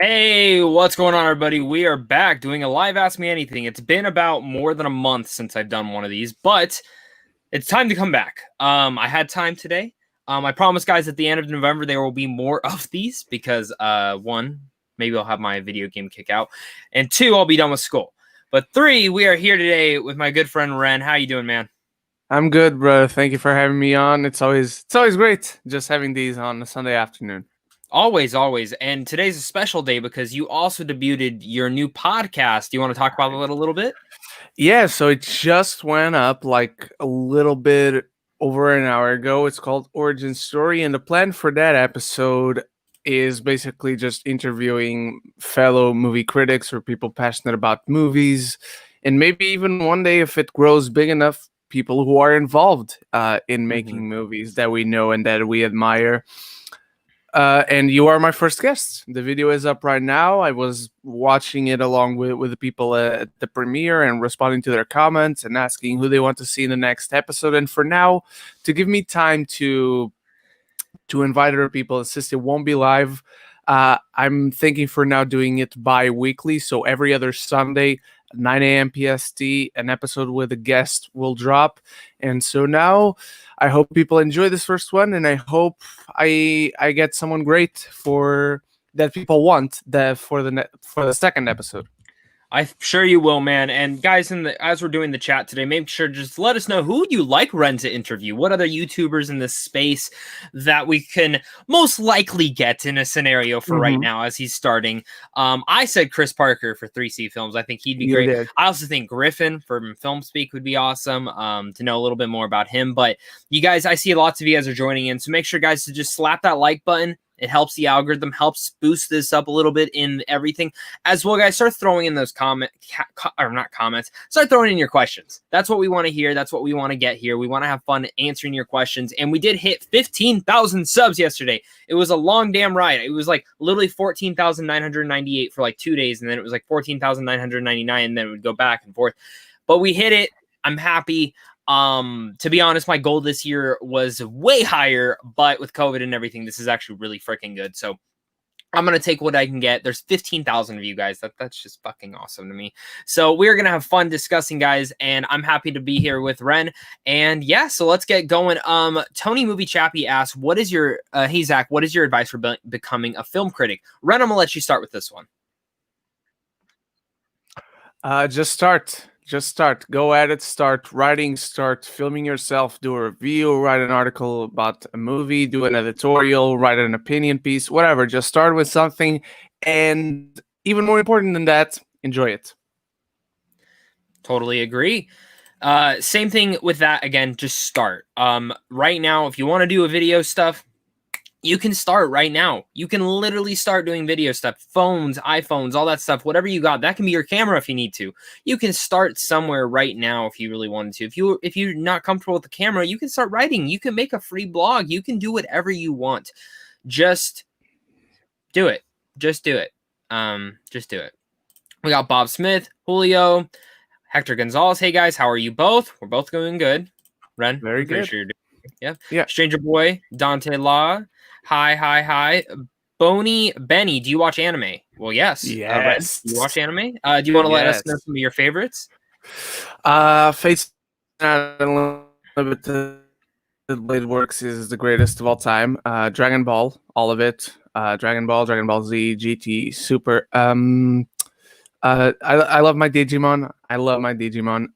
Hey, what's going on, everybody? We are back doing a live Ask Me Anything. It's been about more than a month since I've done one of these, but it's time to come back. I had time today. I promise, guys, at the end of November, there will be more of these because, one, maybe I'll have my video game kick out, and two, I'll be done with school. But three, we are here today with my good friend Ren. How you doing, man? I'm good, bro. Thank you for having me on. It's always great just having these on a Sunday afternoon. Always, always. And today's a special day because you also debuted your new podcast. Do you want to talk about it a little bit? Yeah, so it just went up like a little bit over an hour ago. It's called Origin Story, and the plan for that episode is basically just interviewing fellow movie critics or people passionate about movies, and maybe even one day, if it grows big enough, people who are involved in making movies that we know and that we admire. And you are my first guest. The video is up right now. I was watching it along with the people at the premiere and responding to their comments and asking who they want to see in the next episode. And for now, to give me time to invite other people, since it won't be live, I'm thinking for now doing it bi-weekly. So every other Sunday, 9 a.m. PST, an episode with a guest will drop. And so now I hope people enjoy this first one, and I hope I get someone great for that people want for the second episode. I'm sure you will, man. And guys, as we're doing the chat today, make sure just let us know who you like Ren to interview. What other YouTubers in this space that we can most likely get in a scenario for right now as he's starting. I said Chris Parker for 3C Films. I think he'd be great. Did. I also think Griffin from Film Speak would be awesome to know a little bit more about him. But you guys, I see lots of you guys are joining in. So make sure, guys, to just slap that like button. It helps the algorithm, helps boost this up a little bit in everything. As well, guys, start throwing in those start throwing in your questions. That's what we want to hear. That's what we want to get here. We want to have fun answering your questions. And we did hit 15,000 subs yesterday. It was a long damn ride. It was like literally 14,998 for like 2 days. And then it was like 14,999. And then it would go back and forth. But we hit it. I'm happy. To be honest, my goal this year was way higher, but with COVID and everything, this is actually really freaking good. So I'm going to take what I can get. There's 15,000 of you guys. That's just fucking awesome to me. So we're going to have fun discussing, guys, and I'm happy to be here with Ren. And yeah, so let's get going. Tony Movie Chappie asks, what is your, hey Zach, what is your advice for becoming a film critic? Ren, I'm going to let you start with this one. Just start. Go at it. Start writing. Start filming yourself. Do a review. Write an article about a movie. Do an editorial. Write an opinion piece. Whatever. Just start with something. And even more important than that, enjoy it. Totally agree. Same thing with that. Again, just start. Right now, if you want to do a video stuff, you can start right now. You can literally start doing video stuff, phones, iPhones, all that stuff, whatever you got. That can be your camera if you need to. You can start somewhere right now if you really wanted to. If you're not comfortable with the camera, you can start writing. You can make a free blog. You can do whatever you want. Just do it. Just do it. Just do it. We got Bob Smith, Julio, Hector Gonzalez. Hey guys, how are you both? We're both going good. Ren, Very good. Sure you're doing. Yeah. Stranger Boy, Dante Law. Hi. Boney Benny, do you watch anime? Well, yes. Yes. Do you watch anime? Do you want to let us know some of your favorites? Fate's Unlimited Blade Works is the greatest of all time. Dragon Ball, all of it. Dragon Ball Z, GT, Super. I love my Digimon.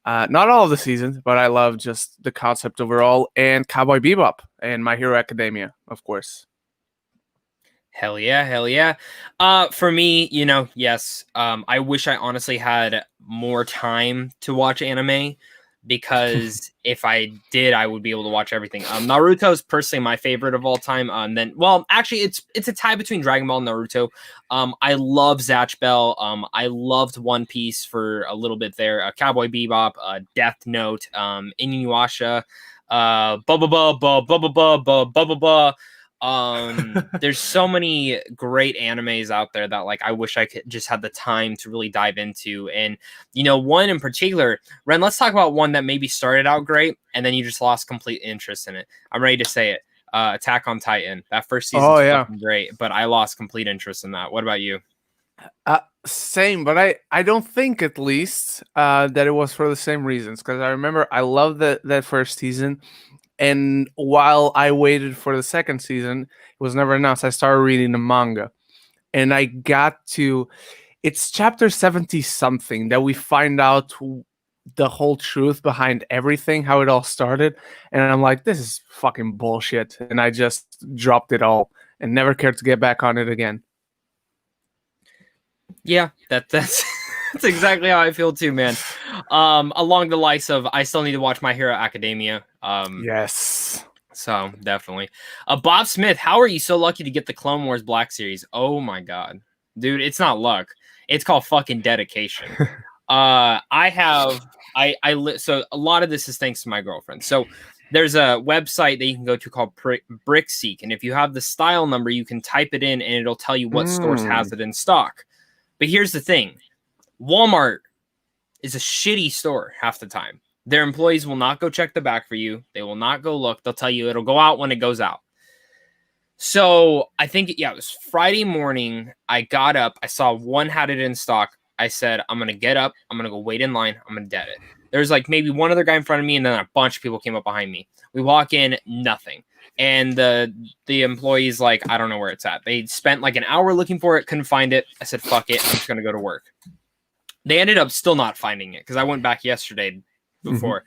Not all of the seasons, but I love just the concept overall. And Cowboy Bebop and My Hero Academia, of course. Hell yeah. For me, yes. I wish I honestly had more time to watch anime because if I did, I would be able to watch everything. Naruto is personally my favorite of all time. Actually, it's a tie between Dragon Ball and Naruto. I love Zatch Bell. I loved One Piece for a little bit there. Cowboy Bebop, Death Note, Inuyasha, there's so many great animes out there that I wish I could just have the time to really dive into. And one in particular, Ren, let's talk about one that maybe started out great and then you just lost complete interest in it. I'm ready to say it. Attack on Titan. That first season was fucking great, but I lost complete interest in that. What about you? Same, but I don't think at least that it was for the same reasons, because I remember I loved that first season, and while I waited for the second season, it was never announced. I started reading the manga, and I got to it's chapter 70 something that we find out the whole truth behind everything, how it all started, and I'm like, this is fucking bullshit, and I just dropped it all and never cared to get back on it again. Yeah, that's that's exactly how I feel too, man. Along the likes of, I still need to watch My Hero Academia. Yes. So definitely. Bob Smith, how are you so lucky to get the Clone Wars Black Series? Oh my god, dude, it's not luck. It's called fucking dedication. So a lot of this is thanks to my girlfriend. So there's a website that you can go to called BrickSeek, and if you have the style number, you can type it in, and it'll tell you what stores has it in stock. But here's the thing. Walmart is a shitty store half the time. Their employees will not go check the back for you. They will not go look. They'll tell you it'll go out when it goes out. So I think, it was Friday morning. I got up. I saw one had it in stock. I said, I'm going to get up. I'm going to go wait in line. I'm going to dead it. There's like maybe one other guy in front of me, and then a bunch of people came up behind me. We walk in, nothing. And the employee's like, I don't know where it's at. They spent like an hour looking for it, couldn't find it. I said, fuck it, I'm just going to go to work. They ended up still not finding it because I went back yesterday before.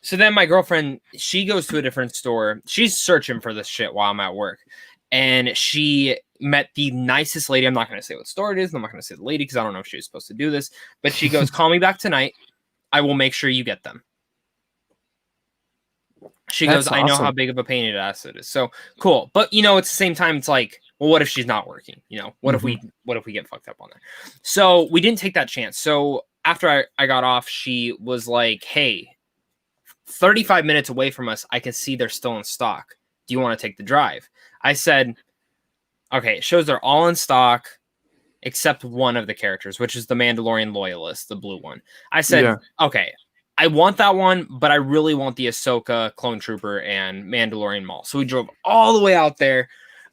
So then my girlfriend, she goes to a different store. She's searching for this shit while I'm at work. And she met the nicest lady. I'm not going to say what store it is. I'm not going to say the lady because I don't know if she was supposed to do this. But she goes, call me back tonight. I will make sure you get them. She goes, I know how big of a pain in the ass it is. So cool. But, at the same time, it's like, well, what if she's not working? What if we get fucked up on there? So we didn't take that chance. So after I got off, she was like, hey, 35 minutes away from us, I can see they're still in stock. Do you want to take the drive? I said, okay, it shows they're all in stock except one of the characters, which is the Mandalorian Loyalist, the blue one. I said, okay, I want that one, but I really want the Ahsoka, Clone Trooper, and Mandalorian Maul. So we drove all the way out there.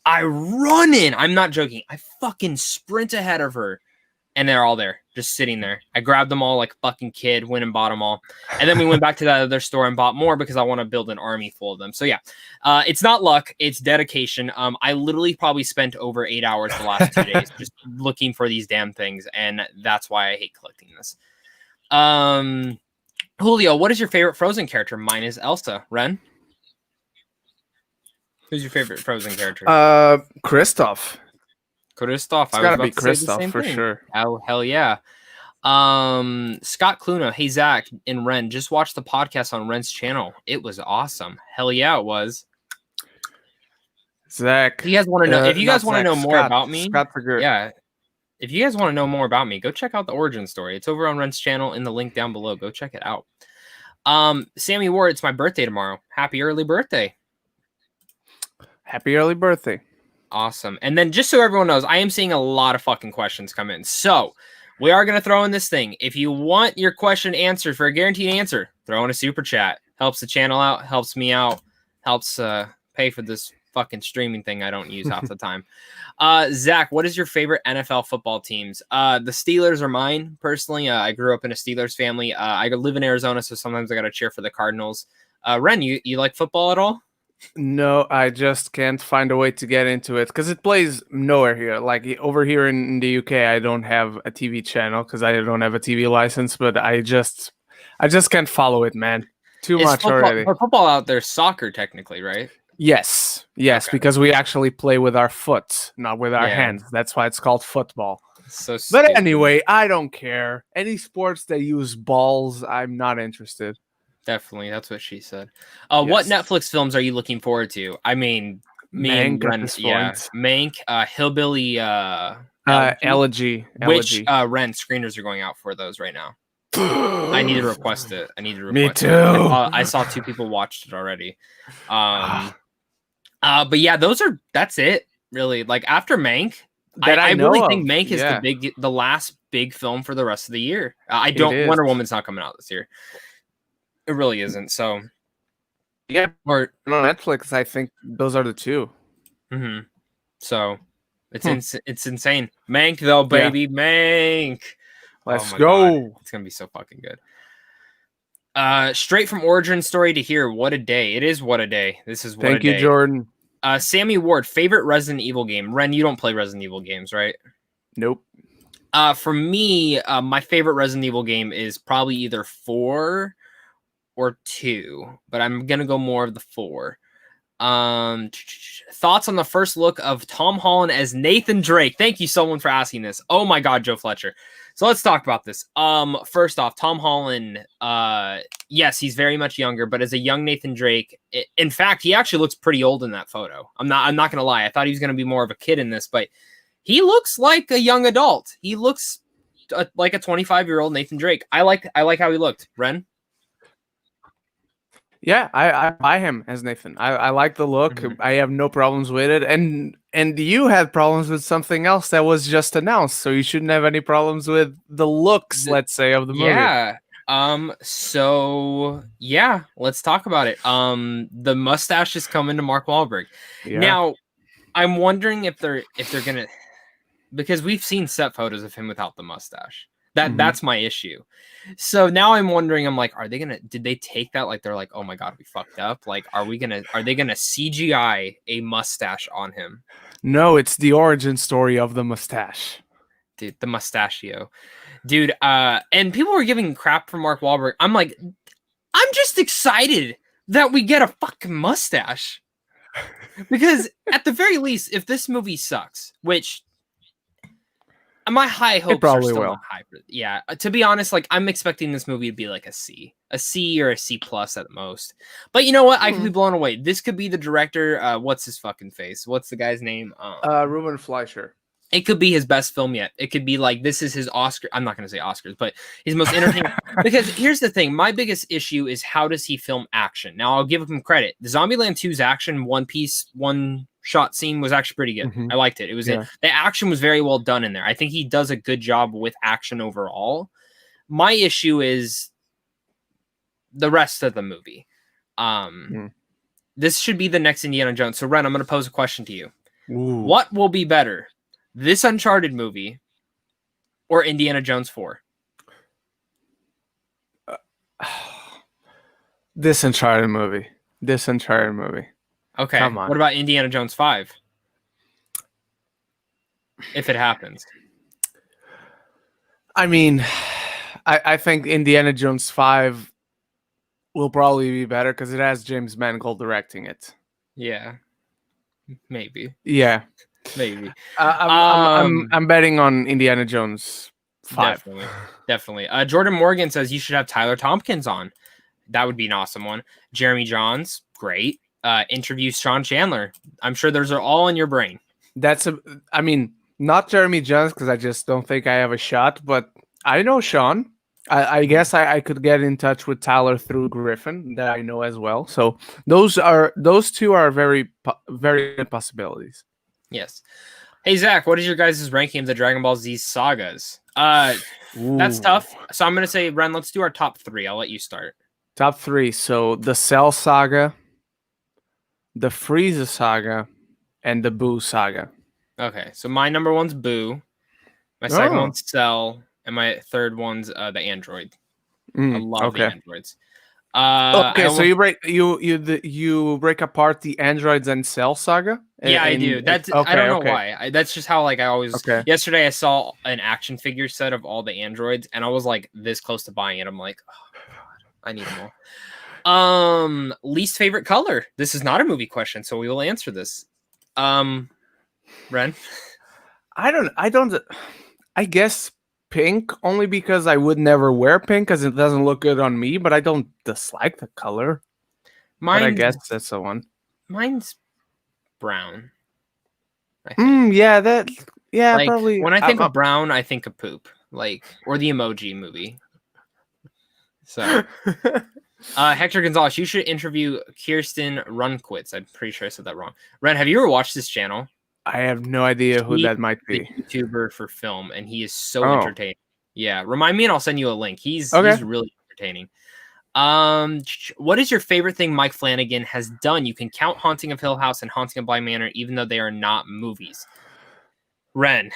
I run in. I'm not joking. I fucking sprint ahead of her. And they're all there, just sitting there. I grabbed them all like a fucking kid, went and bought them all. And then we went back to that other store and bought more because I want to build an army full of them. So yeah, it's not luck. It's dedication. I literally probably spent over 8 hours the last 2 days just looking for these damn things. And that's why I hate collecting this. Julio, what is your favorite Frozen character? Mine is Elsa. Ren? Who's your favorite Frozen character? Kristoff. Kristoff. It's gotta be Kristoff for sure. Oh, hell yeah. Scott Cluna. Hey, Zach and Ren. Just watched the podcast on Ren's channel. It was awesome. Hell yeah, it was. Zach. If you guys want to know, if you guys want to know more about me, Scott yeah. If you guys want to know more about me, go check out the origin story. It's over on Ren's channel in the link down below. Go check it out. Sammy Ward, it's my birthday tomorrow. Happy early birthday. Happy early birthday. Awesome. And then just so everyone knows, I am seeing a lot of fucking questions come in. So we are going to throw in this thing. If you want your question answered for a guaranteed answer, throw in a super chat. Helps the channel out, helps me out, helps pay for this fucking streaming thing I don't use half the time. Zach, what is your favorite NFL football teams? The Steelers are mine, personally. I grew up in a Steelers family. I live in Arizona, so sometimes I got to cheer for the Cardinals. Ren, you like football at all? No, I just can't find a way to get into it because it plays nowhere here. Like over here in the UK, I don't have a TV channel because I don't have a TV license. But I just can't follow it, man. Too much football, already. For football out there, soccer technically, right? Yes, okay. Because we actually play with our foot, not with our hands. That's why it's called football. So stupid. But anyway, I don't care. Any sports that use balls, I'm not interested. Definitely, that's what she said. Yes. What Netflix films are you looking forward to? I mean, Mank, Mank, Hillbilly, Elegy. Which Ren screeners are going out for those right now? I need to request it. Me too. I saw 2 people watched it already. But yeah, that's it really. Like after Mank, I really think Mank is the last big film for the rest of the year. Wonder Woman's not coming out this year. It really isn't. So yeah, or on Netflix, I think those are the 2. Mm-hmm. So It's insane. Mank though, baby, Mank. Let's my go. God. It's gonna be so fucking good. Straight from origin story to here. What a day! It is what a day. This is what Thank a you, day. Jordan. Sammy Ward, favorite Resident Evil game. Ren, you don't play Resident Evil games, right? Nope. For me, my favorite Resident Evil game is probably either 4 or 2, but I'm gonna go more of the 4. Thoughts on the first look of Tom Holland as Nathan Drake? Thank you, someone, for asking this. Oh my God, Joe Fletcher. So let's talk about this. First off, Tom Holland, yes, he's very much younger, but as a young Nathan Drake, in fact, he actually looks pretty old in that photo. I'm not gonna lie. I thought he was gonna be more of a kid in this, but he looks like a young adult. He looks like a 25-year-old Nathan Drake. I like how he looked. Ren? Yeah, I buy him as Nathan. I like the look. Mhm. I have no problems with it. And you had problems with something else that was just announced, so you shouldn't have any problems with the looks, let's say, of the movie. Yeah. So yeah, let's talk about it. The mustache is coming to Mark Wahlberg. Yeah. Now, I'm wondering if they're gonna, because we've seen set photos of him without the mustache. That's my issue. So now I'm wondering, I'm like, did they take that? Like, they're like, oh my God, we fucked up. Like, are they gonna CGI a mustache on him? No, it's the origin story of the mustache. Dude, the mustachio. Dude, and people were giving crap for Mark Wahlberg. I'm like, I'm just excited that we get a fucking mustache. Because at the very least, if this movie sucks, which my high hopes are still not high. Yeah, to be honest, like, I'm expecting this movie to be like a C or a C plus at most. But you know what? I could be blown away. This could be the director. What's his fucking face? What's the guy's name? Ruben Fleischer. It could be his best film yet. It could be like, this is his Oscar. I'm not going to say Oscars, but his most entertaining. Because here's the thing. My biggest issue is, how does he film action? Now, I'll give him credit. The Zombieland 2's action, one shot scene was actually pretty good. I liked it. It was the action was very well done in there. I think he does a good job with action overall. My issue is the rest of the movie. This should be the next Indiana Jones. So, Ren, I'm going to pose a question to you. Ooh. What will be better? This Uncharted movie or Indiana Jones 4? This Uncharted movie. Okay. Come on. What about Indiana Jones 5? If it happens. I mean, I think Indiana Jones 5 will probably be better because it has James Mangold directing it. Yeah. Maybe. Yeah. Maybe. I'm betting on Indiana Jones 5. Definitely. Jordan Morgan says you should have Tyler Tompkins on. That would be an awesome one. Jeremy Johns, great. Interview Sean Chandler. I'm sure those are all in your brain. I mean, not Jeremy Johns, because I just don't think I have a shot, but I know Sean. I guess I could get in touch with Tyler through Griffin, that I know as well. So those two are very good possibilities. Yes. Hey, Zach, what is your guys' ranking of the Dragon Ball Z sagas? That's tough. So I'm going to say, Ren, let's do our top 3. I'll let you start. Top 3. So the Cell saga, the Frieza saga, and the Boo saga. Okay. So my number 1's Boo. My second one's Cell. And my third one's the Android. I love the androids. So you break apart the androids and Cell saga? Yeah, I do. I don't know why. That's just how, like, I always. Yesterday, I saw an action figure set of all the androids, and I was like this close to buying it. I'm like, oh God, I need them all. Least favorite color. This is not a movie question, so we will answer this. Ren, I don't. I guess pink, only because I would never wear pink because it doesn't look good on me, but I don't dislike the color. I guess that's the one. Mine's brown. Probably. When I think of brown, I think of poop, or the Emoji Movie. So, Hector Gonzalez, you should interview Kirsten Runquitz. I'm pretty sure I said that wrong. Ren, have you ever watched this channel? I have no idea who that might be. YouTuber for film, and he is so entertaining. Yeah, remind me and I'll send you a link. He's really entertaining. What is your favorite thing Mike Flanagan has done? You can count Haunting of Hill House and Haunting of Bly Manor, even though they are not movies. Ren.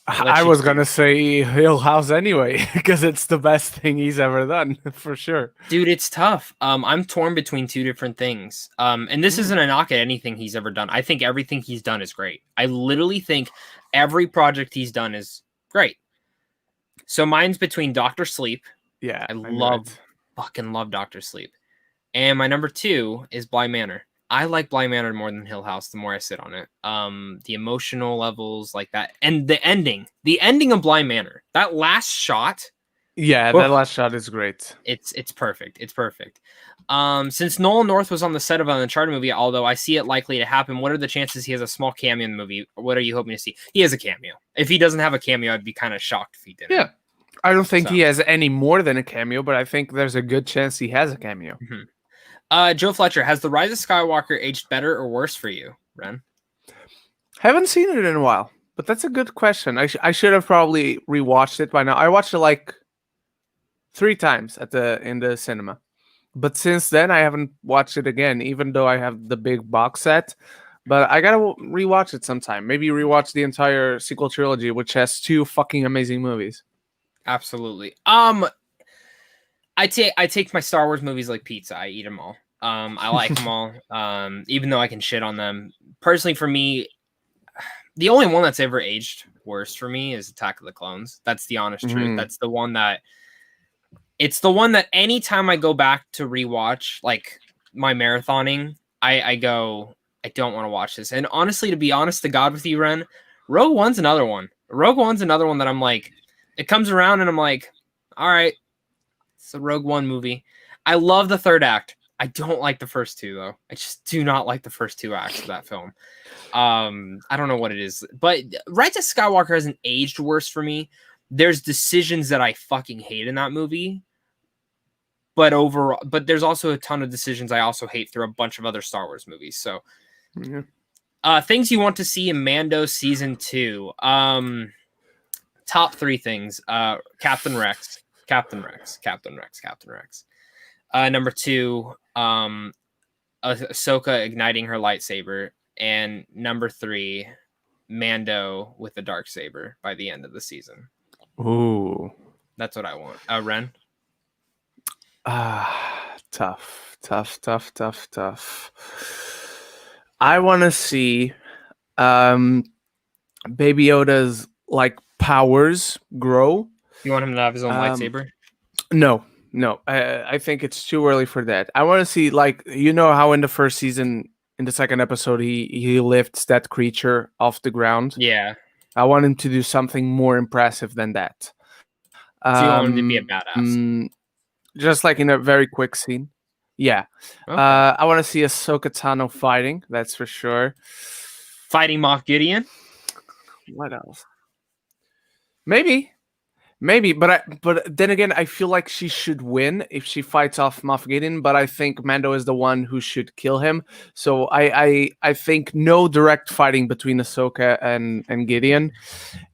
I was gonna say Hill House anyway, because it's the best thing he's ever done, for sure. Dude, it's tough. I'm torn between two different things. And this isn't a knock at anything he's ever done. I think everything he's done is great. I literally think every project he's done is great. So mine's between Doctor Sleep. Yeah, I fucking love Doctor Sleep. And my number 2 is Bly Manor. I like Bly Manor more than Hill House the more I sit on it. The emotional levels like that. And the ending of Bly Manor, that last shot. Yeah, that last shot is great. It's perfect. It's perfect. Since Nolan North was on the set of an Uncharted movie, although I see it likely to happen, what are the chances he has a small cameo in the movie? What are you hoping to see? He has a cameo. If he doesn't have a cameo, I'd be kind of shocked if he didn't. Yeah. I don't think he has any more than a cameo, but I think there's a good chance he has a cameo. Joe Fletcher, has The Rise of Skywalker aged better or worse for you, Ren? Haven't seen it in a while, but that's a good question. I should have probably rewatched it by now. I watched it like 3 times in the cinema, but since then I haven't watched it again, even though I have the big box set. But I gotta rewatch it sometime. Maybe rewatch the entire sequel trilogy, which has 2 fucking amazing movies. Absolutely. I take my Star Wars movies like pizza. I eat them all. I like them all. Even though I can shit on them. Personally, for me, the only one that's ever aged worse for me is Attack of the Clones. That's the honest truth. That's the one that. It's the one that anytime I go back to rewatch, like my marathoning, I go, I don't want to watch this. And honestly, to be honest to God with you, Ren, Rogue One's another one. Rogue One's another one that I'm like, it comes around and I'm like, all right, it's a Rogue One movie. I love the third act. I don't like the first 2 though. I just do not like the first 2 acts of that film. I don't know what it is, but Rise of Skywalker hasn't aged worse for me. There's decisions that I fucking hate in that movie. But overall, there's also a ton of decisions I also hate through a bunch of other Star Wars movies. So, things you want to see in Mando season 2. Top 3 things: Captain Rex. Number 2, Ahsoka igniting her lightsaber, and number 3, Mando with the Darksaber by the end of the season. Ooh, that's what I want. Ren. Tough. I want to see Baby Yoda's like powers grow. You want him to have his own lightsaber? No. I think it's too early for that. I want to see, like, you know how in the first season, in the second episode, he lifts that creature off the ground. Yeah. I want him to do something more impressive than that. So you want him to be a badass? Just like in a very quick scene. Yeah. Okay. I want to see Ahsoka Tano fighting. That's for sure. Fighting Moff Gideon? What else? Maybe, but then again, I feel like she should win if she fights off Moff Gideon. But I think Mando is the one who should kill him. So I think no direct fighting between Ahsoka and Gideon.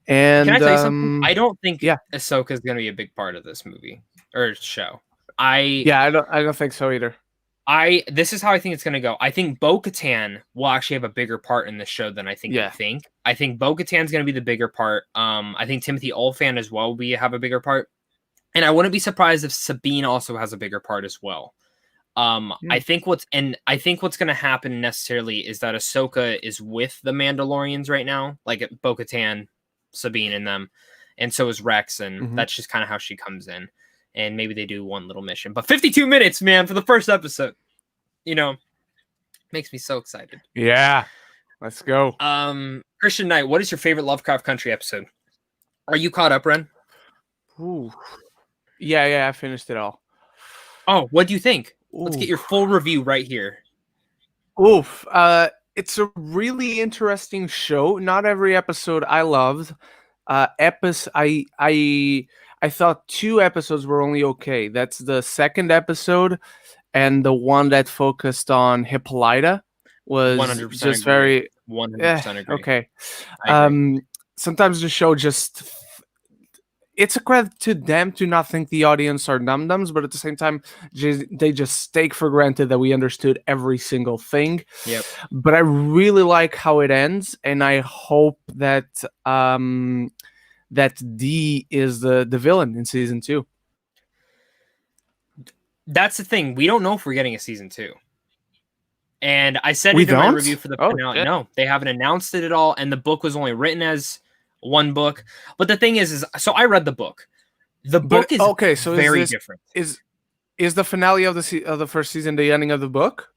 And can I tell you something? I don't think Ahsoka is going to be a big part of this movie or show. I don't think so either. This is how I think it's going to go. I think Bo-Katan will actually have a bigger part in this show than I think you think. I think Bo-Katan's going to be the bigger part. I think Timothy Olyphant as well will have a bigger part. And I wouldn't be surprised if Sabine also has a bigger part as well. I think what's going to happen necessarily is that Ahsoka is with the Mandalorians right now, like Bo-Katan, Sabine and them. And so is Rex. And that's just kind of how she comes in. And maybe they do one little mission. But 52 minutes, man, for the first episode. You know, makes me so excited. Yeah. Let's go. Christian Knight, what is your favorite Lovecraft Country episode? Are you caught up, Ren? Ooh. Yeah, I finished it all. Oh, what do you think? Ooh. Let's get your full review right here. Oof. It's a really interesting show. Not every episode I loved. I thought 2 episodes were only okay. That's the second episode, and the one that focused on Hippolyta was 100% just agree. Very 100% agree. Okay. Sometimes the show just it's a credit to them to not think the audience are dum-dums, but at the same time, they just take for granted that we understood every single thing. Yep. But I really like how it ends, and I hope that that D is the villain in season 2. That's the thing. We don't know if we're getting a season 2. And I said We it in my don't? review for the Oh, finale. shit. No, they haven't announced it at all. And the book was only written as one book. But the thing is so I read the book. The book is okay. So very different. Is the finale of the first season the ending of the book?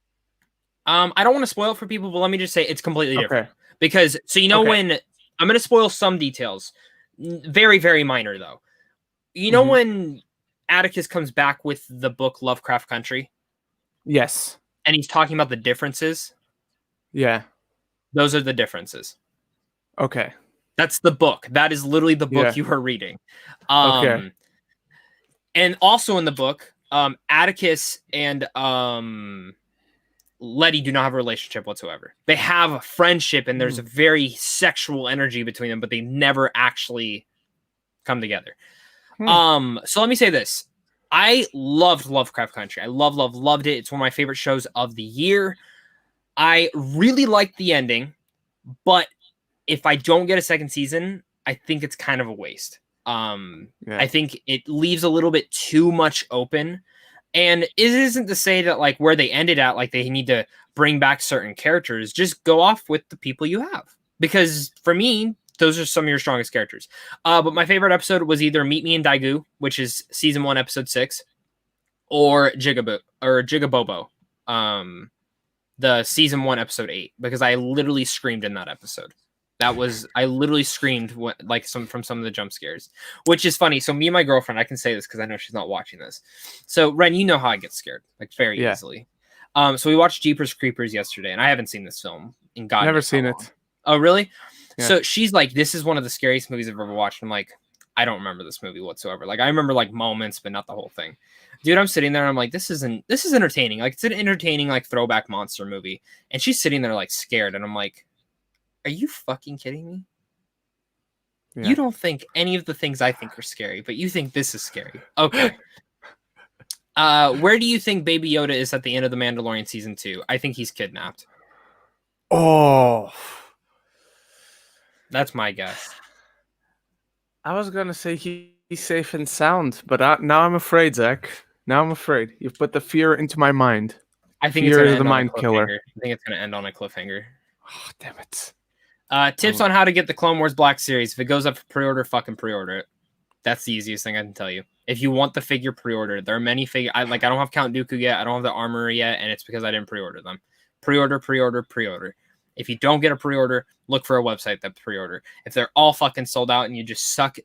I don't want to spoil it for people, but let me just say it's completely different. Okay. Because when I'm going to spoil some details, very, very minor though. You know when Atticus comes back with the book Lovecraft Country? Yes. And he's talking about the differences. Yeah. Those are the differences. Okay. That's the book. That is literally the book you are reading. Okay. And also in the book, Atticus and Letty do not have a relationship whatsoever. They have a friendship, and there's a very sexual energy between them, but they never actually come together. So let me say this. I loved Lovecraft Country. I loved it. It's one of my favorite shows of the year. I really liked the ending, but if I don't get a second season, I think it's kind of a waste. I think it leaves a little bit too much open. And it isn't to say that like where they ended at, like they need to bring back certain characters. Just go off with the people you have. Because for me, those are some of your strongest characters. But my favorite episode was either Meet Me in Daegu, which is season 1, episode 6, or Jigabobo, the season 1, episode 8, because I literally screamed in that episode. I literally screamed from some of the jump scares, which is funny. So me and my girlfriend, I can say this because I know she's not watching this. So Ren, you know how I get scared, like very easily. So we watched Jeepers Creepers yesterday, and I haven't seen this film in God. Never seen it. Oh, really? Yeah. So she's like, this is one of the scariest movies I've ever watched. I'm like, I don't remember this movie whatsoever. Like, I remember like moments, but not the whole thing. Dude, I'm sitting there and I'm like, this is entertaining. Like, it's an entertaining, like, throwback monster movie. And she's sitting there like scared. And I'm like, are you fucking kidding me? Yeah. You don't think any of the things I think are scary, but you think this is scary. Okay. Where do you think Baby Yoda is at the end of The Mandalorian season 2? I think he's kidnapped. Oh. That's my guess. I was going to say he's safe and sound, but now I'm afraid, Zach. Now I'm afraid. You've put the fear into my mind. I think fear it's is the mind killer. I think it's going to end on a cliffhanger. Oh, damn it. Tips on how to get the Clone Wars Black Series. If it goes up for pre-order, fucking pre-order it. That's the easiest thing I can tell you. If you want the figure, pre-order. There are many figures. I don't have Count Dooku yet. I don't have the armor yet, and it's because I didn't pre-order them. Pre-order. If you don't get a pre-order, look for a website that pre-order. If they're all fucking sold out and you just suck,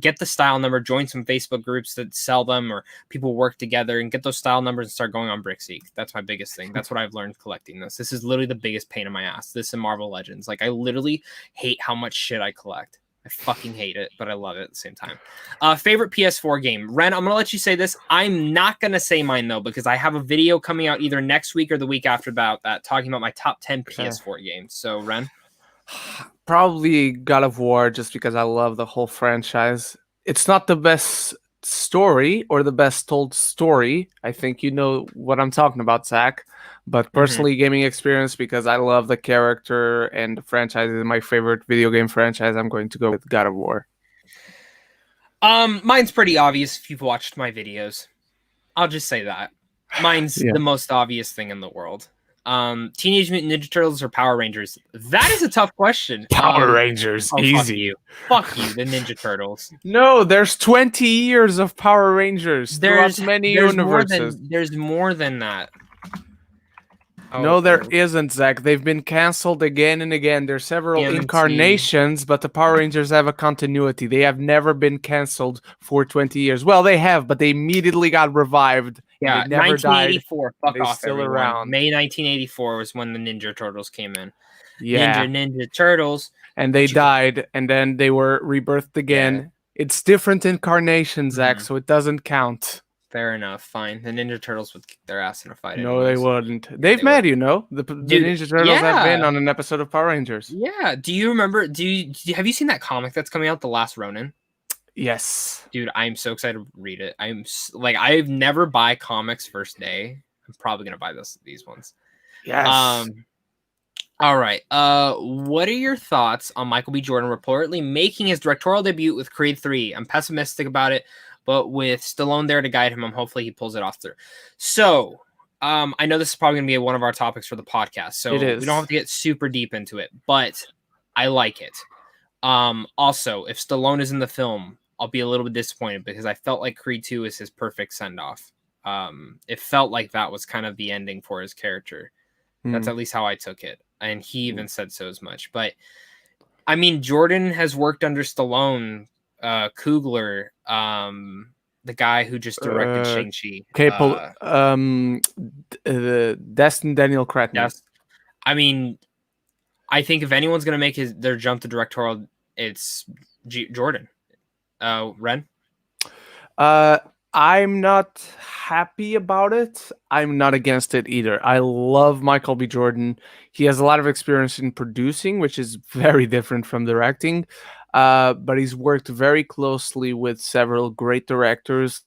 get the style number, join some Facebook groups that sell them, or people work together and get those style numbers and start going on Brickseek. That's my biggest thing. That's what I've learned collecting this. This is literally the biggest pain in my ass. This and Marvel Legends. Like, I literally hate how much shit I collect. I fucking hate it, but I love it at the same time. Favorite PS4 game. Ren, I'm going to let you say this. I'm not going to say mine, though, because I have a video coming out either next week or the week after about that, talking about my top 10 PS4 games. So, Ren? Probably God of War, just because I love the whole franchise. It's not the best story or the best told story. I think you know what I'm talking about, Zach. But personally, gaming experience, because I love the character and the franchise is my favorite video game franchise, I'm going to go with God of War. Mine's pretty obvious if you've watched my videos. I'll just say that. Mine's the most obvious thing in the world. Teenage Mutant Ninja Turtles or Power Rangers? That is a tough question. Power Rangers, easy. Fuck you, the Ninja Turtles. No, there's 20 years of Power Rangers. There's many universes. There's more than that. No, there isn't, Zach. They've been canceled again and again. There's several incarnations, but the Power Rangers have a continuity. They have never been canceled for 20 years. Well, they have, but they immediately got revived. Yeah, they never 1984. Died. Fuck off, still everyone. Around. May 1984 was when the Ninja Turtles came in. Yeah. Ninja Turtles. And they died, and then they were rebirthed again. Yeah. It's different incarnations, Zach, so it doesn't count. Fair enough. Fine. The Ninja Turtles would kick their ass in a fight. No, they wouldn't. They've met, you know. The Ninja Turtles have been on an episode of Power Rangers. Yeah. Do you remember? Have you seen that comic that's coming out, The Last Ronin? Yes. Dude, I'm so excited to read it. I've never buy comics first day. I'm probably gonna buy these ones. Yes. All right. What are your thoughts on Michael B. Jordan reportedly making his directorial debut with Creed 3? I'm pessimistic about it, but with Stallone there to guide him, hopefully he pulls it off through. So, I know this is probably gonna be one of our topics for the podcast, so It we don't have is. to get super deep into it, but I like it. Also, if Stallone is in the film, I'll be a little bit disappointed because I felt like Creed 2 is his perfect send-off. It felt like that was kind of the ending for his character. That's at least how I took it. And he even said so as much. But I mean, Jordan has worked under Stallone, Coogler, the guy who just directed Shang-Chi. Destin Daniel Cretton. Yes. I mean, I think if anyone's gonna make their jump to directorial, it's Jordan. Ren? I'm not happy about it. I'm not against it either. I love Michael B. Jordan. He has a lot of experience in producing, which is very different from directing. But he's worked very closely with several great directors.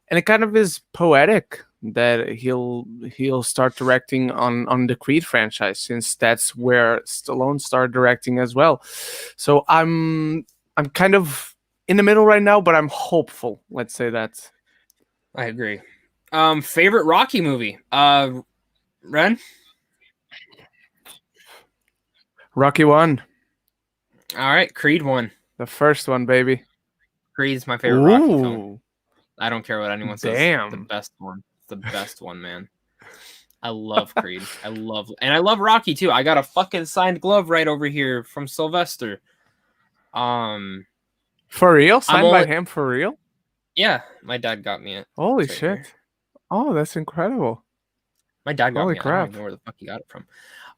And it kind of is poetic that he'll start directing on the Creed franchise, since that's where Stallone started directing as well. So I'm kind of in the middle right now, but I'm hopeful. Let's say that. I agree. Favorite Rocky movie? Ren? Rocky 1. All right, Creed 1. The first one, baby. Creed's my favorite Rocky film. I don't care what anyone says. Damn. The best one. The best one, man. I love Creed. I love Rocky too. I got a fucking signed glove right over here from Sylvester. For real? Signed by him for real? Yeah, my dad got me it. Holy shit. Here. Oh, that's incredible. My dad got me it. I don't even know where the fuck he got it from.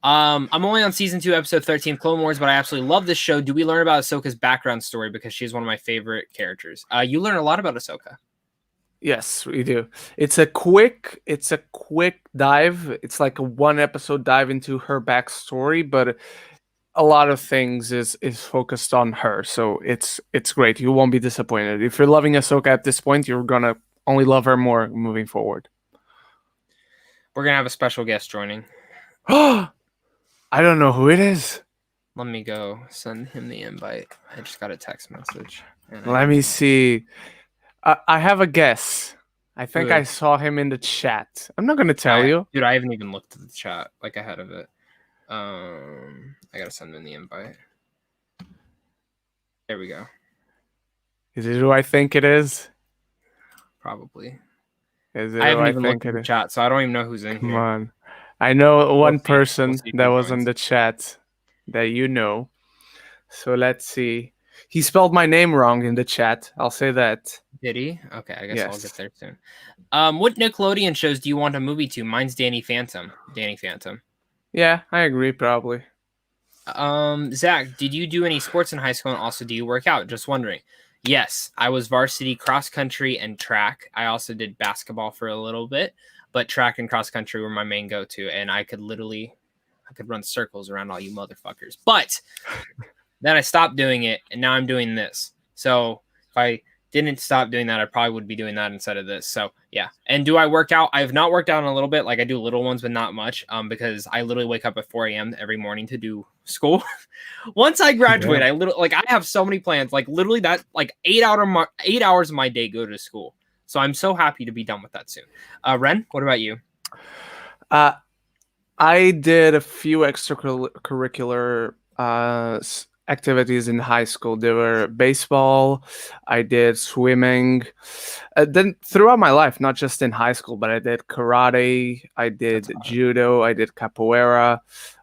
I'm only on season 2, episode 13, Clone Wars, but I absolutely love this show. Do we learn about Ahsoka's background story? Because she's one of my favorite characters. You learn a lot about Ahsoka. Yes, we do. It's a quick dive. It's like a 1-episode dive into her backstory, but a lot of things is focused on her. So it's great. You won't be disappointed. If you're loving Ahsoka at this point, you're gonna only love her more moving forward. We're gonna have a special guest joining. I don't know who it is. Let me go send him the invite. I just got a text message. Let me see. I have a guess. I think I saw him in the chat. I'm not going to tell you. Dude, I haven't even looked at the chat ahead of it. I got to send him the invite. There we go. Is it who I think it is? Probably. Is it I haven't who even looked at the chat, so I don't even know who's in here. Come on. I know one person that was in the chat that you know. So let's see. He spelled my name wrong in the chat. I'll say that. Did he? Okay, I guess I'll get there soon. What Nickelodeon shows do you want a movie to? Mine's Danny Phantom. Yeah, I agree, probably. Zach, did you do any sports in high school, and also do you work out? Just wondering. Yes, I was varsity cross country and track. I also did basketball for a little bit, but track and cross country were my main go-to, and I could run circles around all you motherfuckers. But then I stopped doing it, and now I'm doing this. So if I didn't stop doing that, I probably would be doing that instead of this. So yeah. And do I work out? I have not worked out in a little bit. Like I do little ones, but not much. Because I literally wake up at 4 a.m. every morning to do school. Once I graduate, I have so many plans. Like literally that 8 hours of my day go to school. So I'm so happy to be done with that soon. Ren, what about you? I did a few extracurricular activities in high school. There were baseball, I did swimming. Then throughout my life, not just in high school, but I did karate, I did judo, I did capoeira,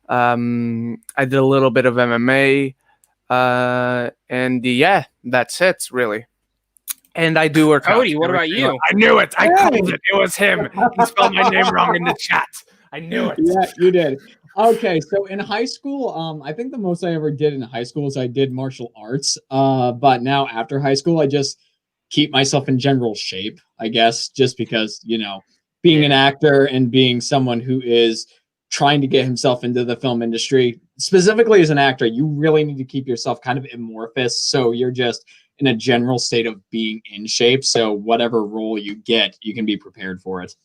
I did a little bit of MMA, and yeah, that's it really. And I do work out. Cody, what about you? I knew it. I called it. It was him. He spelled my name wrong in the chat. I knew it. Yeah, you did. Okay, so in high school, I think the most I ever did in high school is I did martial arts. But now after high school, I just keep myself in general shape, I guess, just because, being an actor and being someone who is trying to get himself into the film industry, specifically as an actor, you really need to keep yourself kind of amorphous, so you're just in a general state of being in shape. So whatever role you get, you can be prepared for it.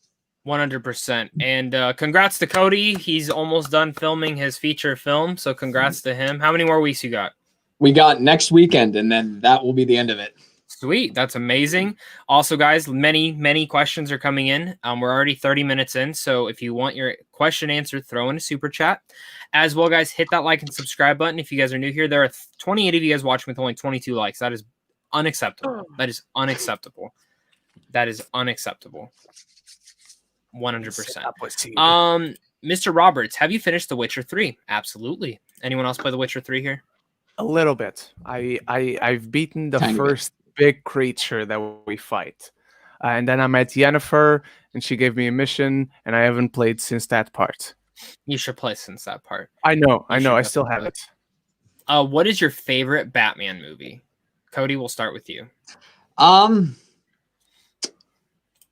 100%. And congrats to Cody. He's almost done filming his feature film. So congrats to him. How many more weeks you got? We got next weekend, and then that will be the end of it. Sweet. That's amazing. Also, guys, many questions are coming in. We're already 30 minutes in. So if you want your question answered, throw in a super chat. As well, guys, hit that like and subscribe button. If you guys are new here, there are 28 of you guys watching with only 22 likes. That is unacceptable. That is unacceptable. That is unacceptable. 100%. Mr. Roberts, have you finished The Witcher 3? Absolutely. Anyone else play The Witcher 3 here? A little bit. I've beaten the Tiny first big creature that we fight. And then I met Yennefer, and she gave me a mission, and I haven't played since that part. You should play since that part. I know. I still have it. What is your favorite Batman movie? Cody, we'll start with you.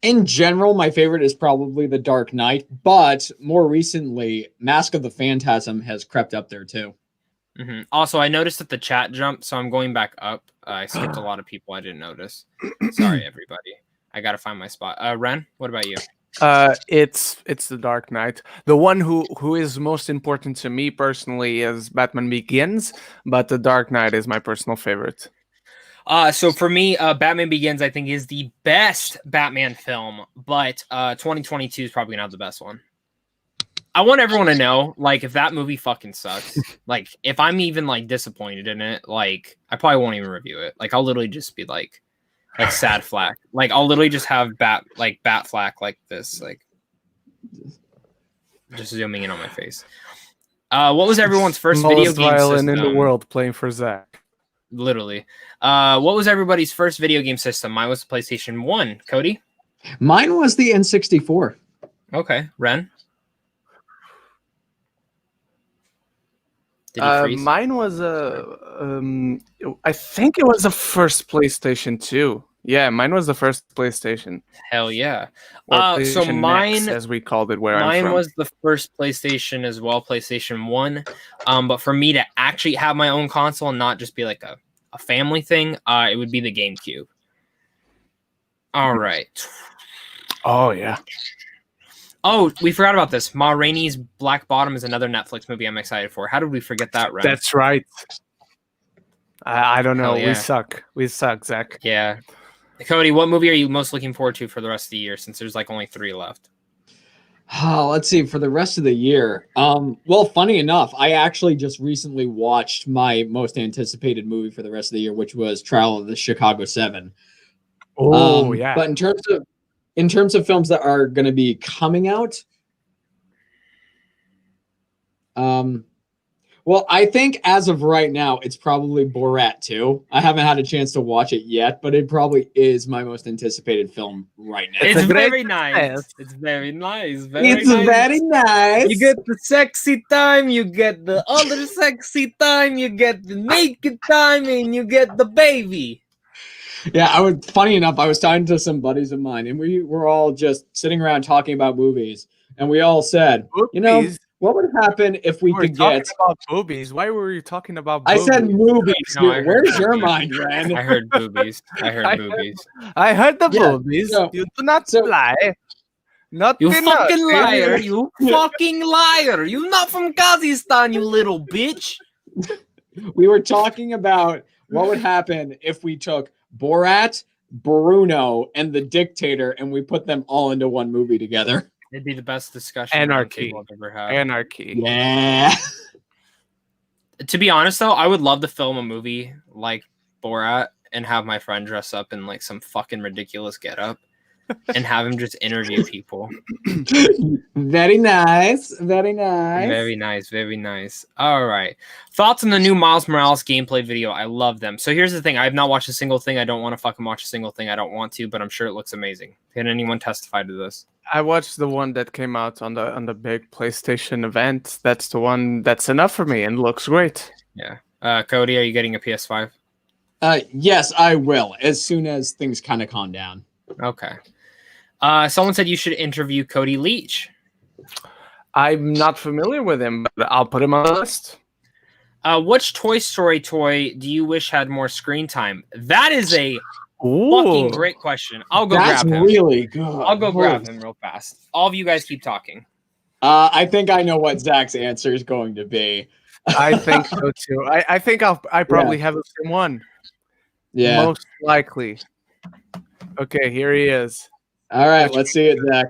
In general, my favorite is probably The Dark Knight, but more recently, Mask of the Phantasm has crept up there too. Mm-hmm. Also, I noticed that the chat jumped, so I'm going back up. I skipped a lot of people I didn't notice. Sorry, everybody. I gotta find my spot. Ren, what about you? It's The Dark Knight. The one who is most important to me personally is Batman Begins, but The Dark Knight is my personal favorite. So for me, Batman Begins, I think, is the best Batman film, but 2022 is probably not the best one. I want everyone to know, like, if that movie fucking sucks, like, if I'm even, like, disappointed in it, like, I probably won't even review it. Like, I'll literally just be, like sad flack. Like, I'll literally just have bat flack like this, like, just zooming in on my face. What was everyone's first video game violin system? in the world playing for Zach? Literally. What was everybody's first video game system? Mine was the PlayStation 1. Cody? Mine was the N64. Okay. Ren? Did he freeze? Mine was I think it was the first PlayStation 2. Yeah, mine was the first PlayStation. Hell yeah. Or So PlayStation mine, Next, as we called it, where I'm mine from. was the first PlayStation as well, PlayStation 1. But for me to actually have my own console and not just be like a family thing, it would be the GameCube. All right. Oh, yeah. Oh, we forgot about this. Ma Rainey's Black Bottom is another Netflix movie I'm excited for. How did we forget that, Ren? That's right. I don't know. Hell yeah. We suck, Zach. Yeah. Cody, what movie are you most looking forward to for the rest of the year, since there's like only 3 left? Oh, let's see, for the rest of the year. Well, funny enough, I actually just recently watched my most anticipated movie for the rest of the year, which was Trial of the Chicago 7. Oh, yeah. But in terms of films that are going to be coming out, well, I think as of right now, it's probably Borat 2. I haven't had a chance to watch it yet, but it probably is my most anticipated film right now. It's very nice. It's very nice. Very nice. You get the sexy time, you get the other sexy time, you get the naked time, and you get the baby. Yeah, funny enough, I was talking to some buddies of mine, and we were all just sitting around talking about movies, and we all said, you know, what would happen if we could get about boobies? Why were you talking about boobies? I said movies. No, where's your mind, Ren? I heard boobies. I heard boobies. I heard the boobies. So, you do not lie. Not you fucking liar. You fucking liar. You're not from Kazakhstan, you little bitch. We were talking about what would happen if we took Borat, Bruno, and The Dictator, and we put them all into one movie together. It'd be the best discussion Anarchy. I've ever had. Anarchy. Yeah. To be honest, though, I would love to film a movie like Borat and have my friend dress up in like some fucking ridiculous getup and have him just interview people. Very nice. Very nice. Very nice. Very nice. All right. Thoughts on the new Miles Morales gameplay video? I love them. So here's the thing. I have not watched a single thing. I don't want to fucking watch a single thing. I don't want to, but I'm sure it looks amazing. Can anyone testify to this? I watched the one that came out on the big PlayStation event. That's the one that's enough for me and looks great. Yeah. Cody, are you getting a PS5? Yes, I will, as soon as things kind of calm down. Okay. Someone said you should interview Cody Leach. I'm not familiar with him, but I'll put him on the list. Which Toy Story toy do you wish had more screen time? That is a Ooh. fucking great question. I'll go That's grab him. really good. I'll go grab him real fast. All of you guys keep talking. I think I know what Zach's answer is going to be. I think so too. I think I probably have the same one. Yeah. Most likely. Okay, here he is. All right, let's see it, Zach.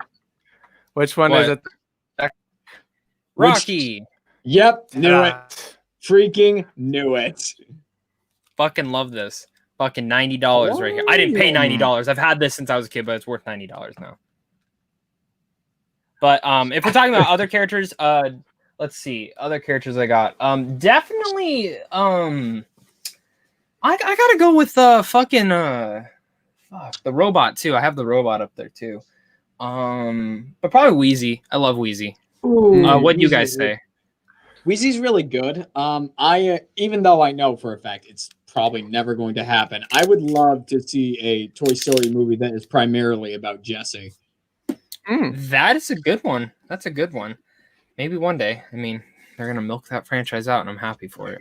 Which one What? is it? Rocky. Yep, knew it. Freaking knew it. Fucking love this. Fucking $90 right here. I didn't pay $90. I've had this since I was a kid, but it's worth $90 now. But if we're talking about other characters, let's see. Other characters I got. Definitely I gotta go with fucking the robot too. I have the robot up there too. But probably Wheezy. I love Wheezy. What do you guys say? Wheezy's really good. I even though I know for a fact it's probably never going to happen, I would love to see a Toy Story movie that is primarily about Jessie. That is a good one. That's a good one. Maybe one day. I mean, they're gonna milk that franchise out, and I'm happy for it.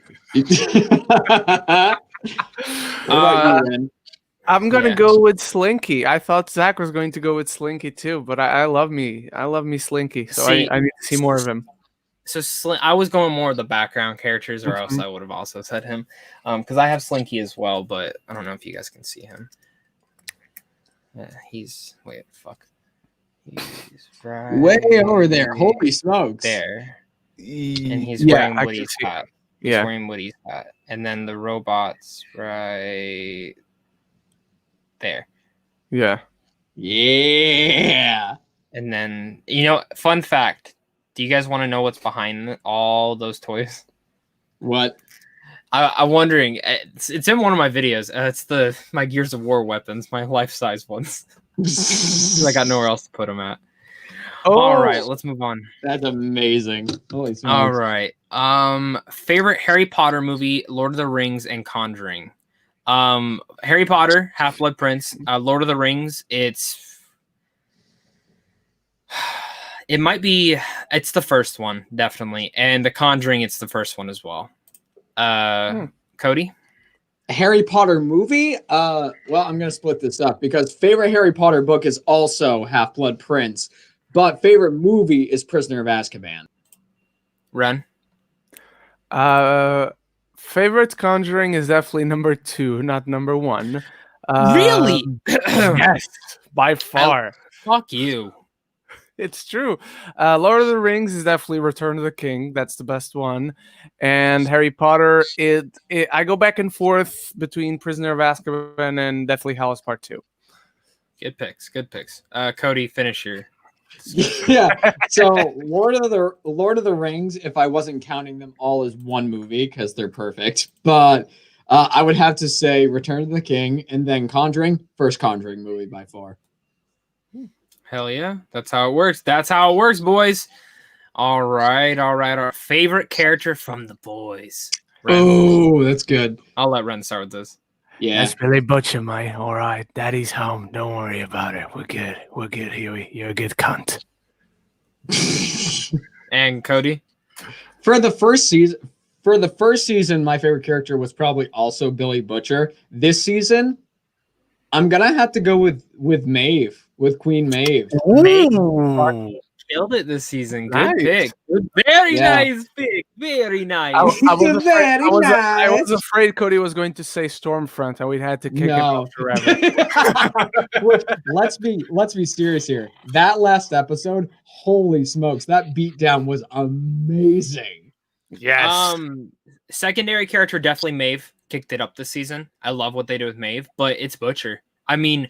I'm gonna go with Slinky. I thought Zach was going to go with Slinky too, but I love me Slinky, so I need to see more of him. So I was going more of the background characters, or else I would have also said him, because I have Slinky as well, but I don't know if you guys can see him. He's right way over there. Holy smokes! There, and he's wearing Woody's hat. He's wearing Woody's hat, and then the robot's right there. Yeah. And then, fun fact. Do you guys want to know what's behind all those toys? What? I'm wondering. It's in one of my videos. It's my Gears of War weapons, my life-size ones. I got nowhere else to put them at. All right, let's move on. That's amazing. Holy smokes. All right. Favorite Harry Potter movie: Lord of the Rings and Conjuring. Harry Potter, Half-Blood Prince. Lord of the Rings. It's the first one, definitely. And The Conjuring, it's the first one as well. Cody? Harry Potter movie? Well, I'm going to split this up because favorite Harry Potter book is also Half-Blood Prince, but favorite movie is Prisoner of Azkaban. Ren? Favorite Conjuring is definitely number 2, not number 1. Really? Yes, by far. Fuck you. It's true. Lord of the Rings is definitely Return of the King. That's the best one. And Harry Potter, I go back and forth between Prisoner of Azkaban and Deathly Hallows Part 2. Good picks. Cody, finish your... Yeah. So Lord of the Rings, if I wasn't counting them all as one movie, because they're perfect, but I would have to say Return of the King and then Conjuring, first Conjuring movie by far. Hell yeah. That's how it works. That's how it works, boys. All right. Our favorite character from the boys. Ren. Oh, that's good. I'll let Ren start with this. Yeah. That's Billy Butcher, mate. All right. Daddy's home. Don't worry about it. We're good. We're good, Huey. You're a good cunt. And Cody? For the first season, my favorite character was probably also Billy Butcher. This season, I'm gonna have to go with Maeve. With Queen Maeve. Maeve killed it this season. Good pick. Very nice pick. Very nice. I was afraid Cody was going to say Stormfront and we had to kick him off forever. Which, let's be serious here. That last episode, holy smokes, that beatdown was amazing. Yes. Secondary character, definitely Maeve. Kicked it up this season. I love what they do with Maeve, but it's Butcher. I mean,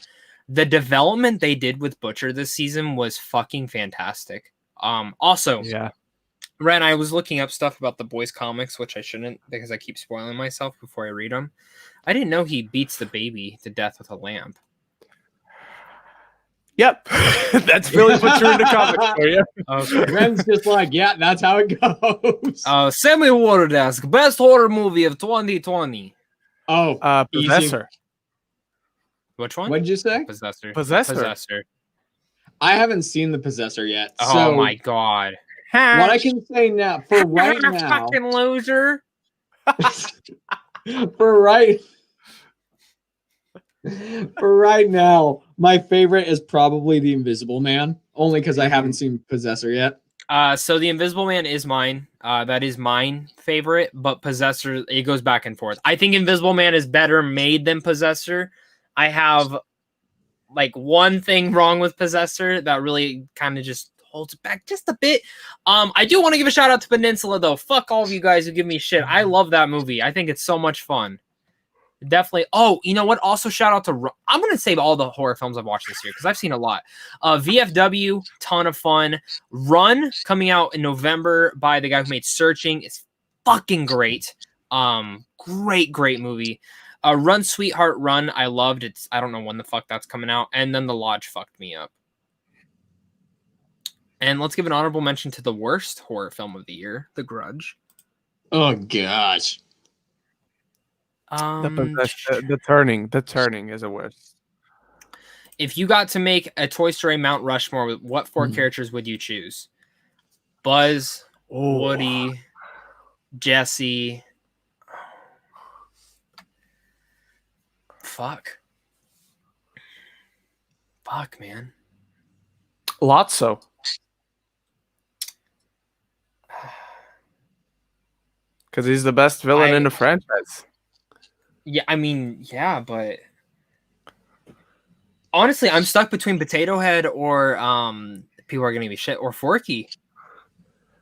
the development they did with Butcher this season was fucking fantastic. Also, Ren, I was looking up stuff about the boys comics, which I shouldn't because I keep spoiling myself before I read them. I didn't know he beats the baby to death with a lamp. Yep. That's Billy Butcher in the comics for you. Okay. Ren's just like, yeah, that's how it goes. Sammy Waterdesk, best horror movie of 2020. Oh, Possessor. Which one? What did you say? Possessor. I haven't seen The Possessor yet. Oh my god. What I can say now, for right now, fucking loser. For right now, my favorite is probably The Invisible Man, only because I haven't seen Possessor yet. So The Invisible Man is mine. That is mine favorite, but Possessor, it goes back and forth. I think Invisible Man is better made than Possessor. I have like one thing wrong with Possessor that really kind of just holds it back just a bit. I do want to give a shout out to Peninsula though. Fuck all of you guys who give me shit. I love that movie. I think it's so much fun. Definitely. Oh, you know what? Also, shout out to. I'm gonna save all the horror films I've watched this year because I've seen a lot. VFW, ton of fun. Run, coming out in November by the guy who made Searching. It's fucking great. Great movie. Run, Sweetheart, Run. I loved it. I don't know when the fuck that's coming out. And then The Lodge fucked me up. And let's give an honorable mention to the worst horror film of the year, The Grudge. Oh gosh. The turning is a worst. If you got to make a Toy Story Mount Rushmore, with what four characters would you choose? Buzz, Woody, Jesse. Fuck, man. Lotso. Because he's the best villain in the franchise. Yeah, I mean, yeah, but honestly, I'm stuck between Potato Head or people are gonna give me shit or Forky.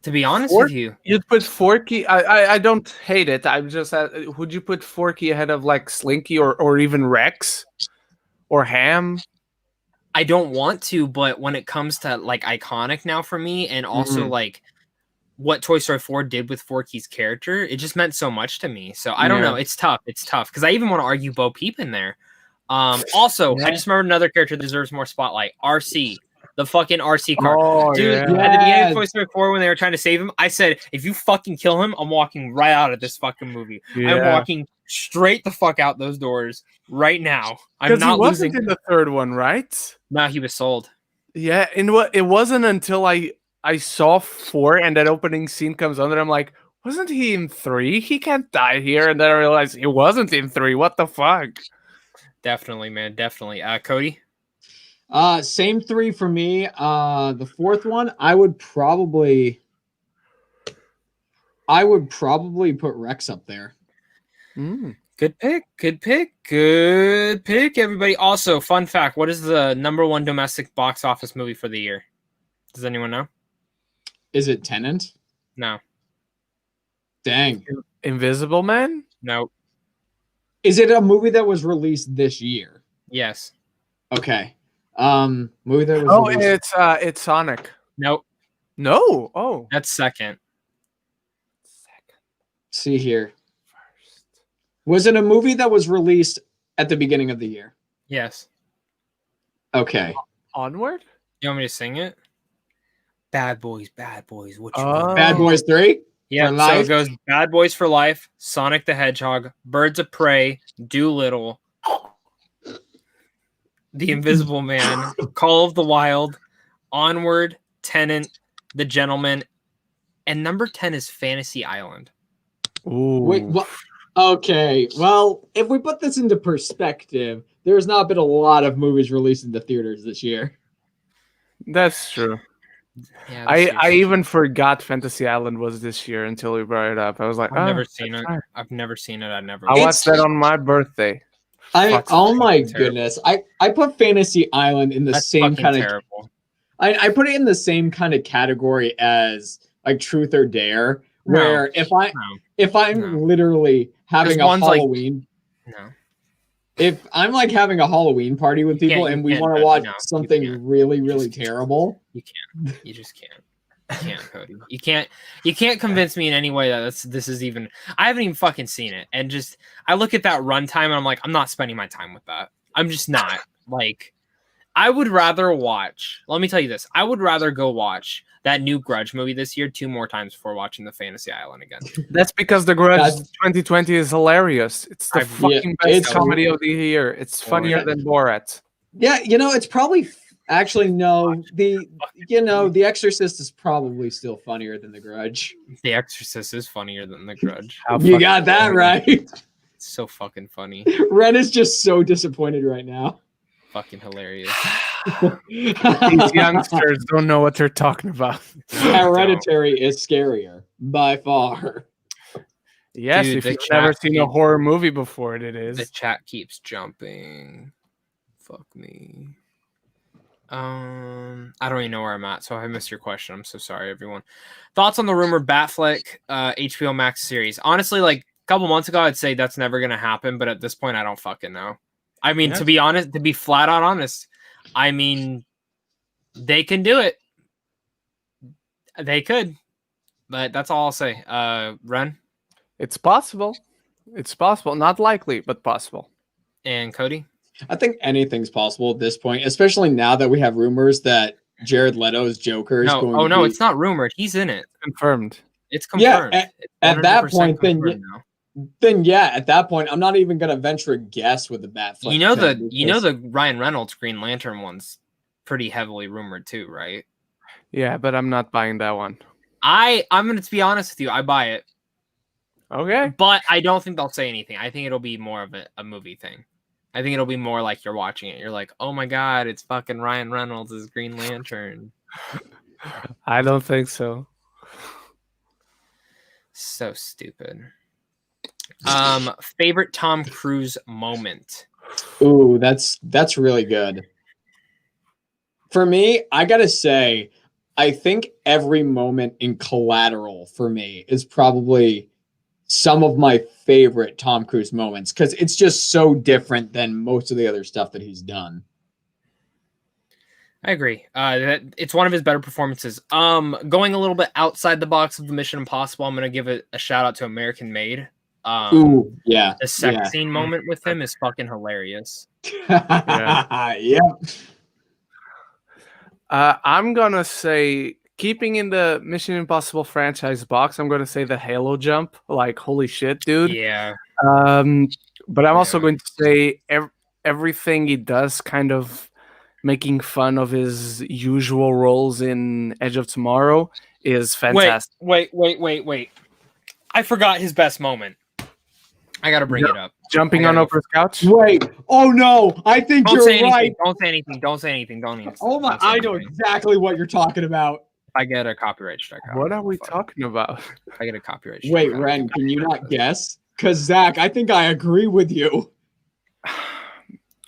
To be honest with you, you'd put Forky. I don't hate it. I'm just. Would you put Forky ahead of like Slinky or even Rex or Ham? I don't want to, but when it comes to like iconic now for me, and also like what Toy Story 4 did with Forky's character, it just meant so much to me. So I don't know. It's tough because I even want to argue Bo Peep in there. Also, I just remembered another character that deserves more spotlight. RC, the fucking RC car. Dude, at the beginning of Toy Story 4 when they were trying to save him, I said, if you fucking kill him, I'm walking right out of this fucking movie. I'm walking straight the fuck out those doors right now. I'm not losing. He wasn't in the third one, right? No, he was sold. Yeah, and it wasn't until I saw 4 and that opening scene comes on and I'm like, wasn't he in 3? He can't die here. And then I realized he wasn't in 3. What the fuck? Definitely, man. Definitely. Cody? Same 3 for me. The fourth one, I would probably put Rex up there. Good pick, everybody. Also, fun fact, what is the #1 domestic box office movie for the year? Does anyone know? Is it Tenant? No. Dang. Invisible Man? No. Is it a movie that was released this year? Yes. Okay. Movie that was released... it's Sonic. Nope. No. Oh. That's second. See here. Was it a movie that was released at the beginning of the year? Yes. Okay. Onward? You want me to sing it? Bad Boys, what you want? Bad Boys 3? Yeah, so it goes Bad Boys for Life, Sonic the Hedgehog, Birds of Prey, Doolittle, The Invisible Man, Call of the Wild, Onward, Tenant, The Gentleman, and number 10 is Fantasy Island. Ooh. Wait, what? Okay, well, if we put this into perspective, there's not been a lot of movies released into theaters this year. That's true. Yeah, I even forgot Fantasy Island was this year until we brought it up. I was like, I've never seen it. I've never seen it. I watched that on my birthday. Oh my goodness. I put Fantasy Island in the same kind of terrible. I put it in the same kind of category as like Truth or Dare, where if I'm literally having a Halloween, if I'm like having a Halloween party with people and we want to watch something really, really terrible, you can't. You just can't. You can't, Cody. You can't convince me in any way that this is even. I haven't even fucking seen it, and just I look at that runtime and I'm like, I'm not spending my time with that. I'm just not. Like, I would rather watch. Let me tell you this. I would rather go watch that new Grudge movie this year 2 more times before watching the Fantasy Island again. That's because the Grudge 2020 is hilarious. It's the best comedy of the year. It's funnier than Borat. Yeah, it's probably Actually, no. The Exorcist is probably still funnier than The Grudge. The Exorcist is funnier than The Grudge. You got that right. It's so fucking funny. Ren is just so disappointed right now. Fucking hilarious. These youngsters don't know what they're talking about. Hereditary is scarier by far. Yes, Dude, if you've never seen a horror movie before, it is. The chat keeps jumping. Fuck me. I don't even know where I'm at, so I missed your question. I'm so sorry, everyone. Thoughts on the rumored Batfleck HBO Max series? Honestly, like a couple months ago, I'd say that's never gonna happen, but at this point, I don't fucking know. I mean, to be honest, to be flat out honest, I mean, they can do it. They could, but that's all I'll say. Ren? It's possible. It's possible. Not likely, but possible. And Cody? I think anything's possible at this point, especially now that we have rumors that Jared Leto's Joker is going to be... it's not rumored. He's in it. Confirmed. It's confirmed. Yeah, at that point, then at that point, I'm not even gonna venture a guess with the Batfleck. You know the Ryan Reynolds Green Lantern one's pretty heavily rumored too, right? Yeah, but I'm not buying that one. I'm gonna be honest with you, I buy it. Okay. But I don't think they'll say anything. I think it'll be more of a movie thing. I think it'll be more like you're watching it. You're like, oh my god, it's fucking Ryan Reynolds as Green Lantern. I don't think so. So stupid. Favorite Tom Cruise moment? Ooh, that's really good. For me, I gotta say, I think every moment in Collateral for me is probably some of my favorite Tom Cruise moments because it's just so different than most of the other stuff that he's done. I agree. It's one of his better performances. Going a little bit outside the box of the Mission Impossible, I'm gonna give it a shout out to American Made. Ooh, yeah. The sex scene moment with him is fucking hilarious. Yep. I'm gonna say, keeping in the Mission Impossible franchise box, I'm gonna say the Halo jump. Like, holy shit, dude. Yeah. But I'm also going to say everything he does, kind of making fun of his usual roles in Edge of Tomorrow, is fantastic. Wait. I forgot his best moment. I gotta bring it up. Jumping on Oprah's couch? Wait. Oh no. I think you're right. Don't say anything. Don't even. Oh my! I know exactly what you're talking about. I get a copyright strike. What are we talking about? I get a copyright strike. Wait, Ren, can you not guess? Because Zach, I think I agree with you.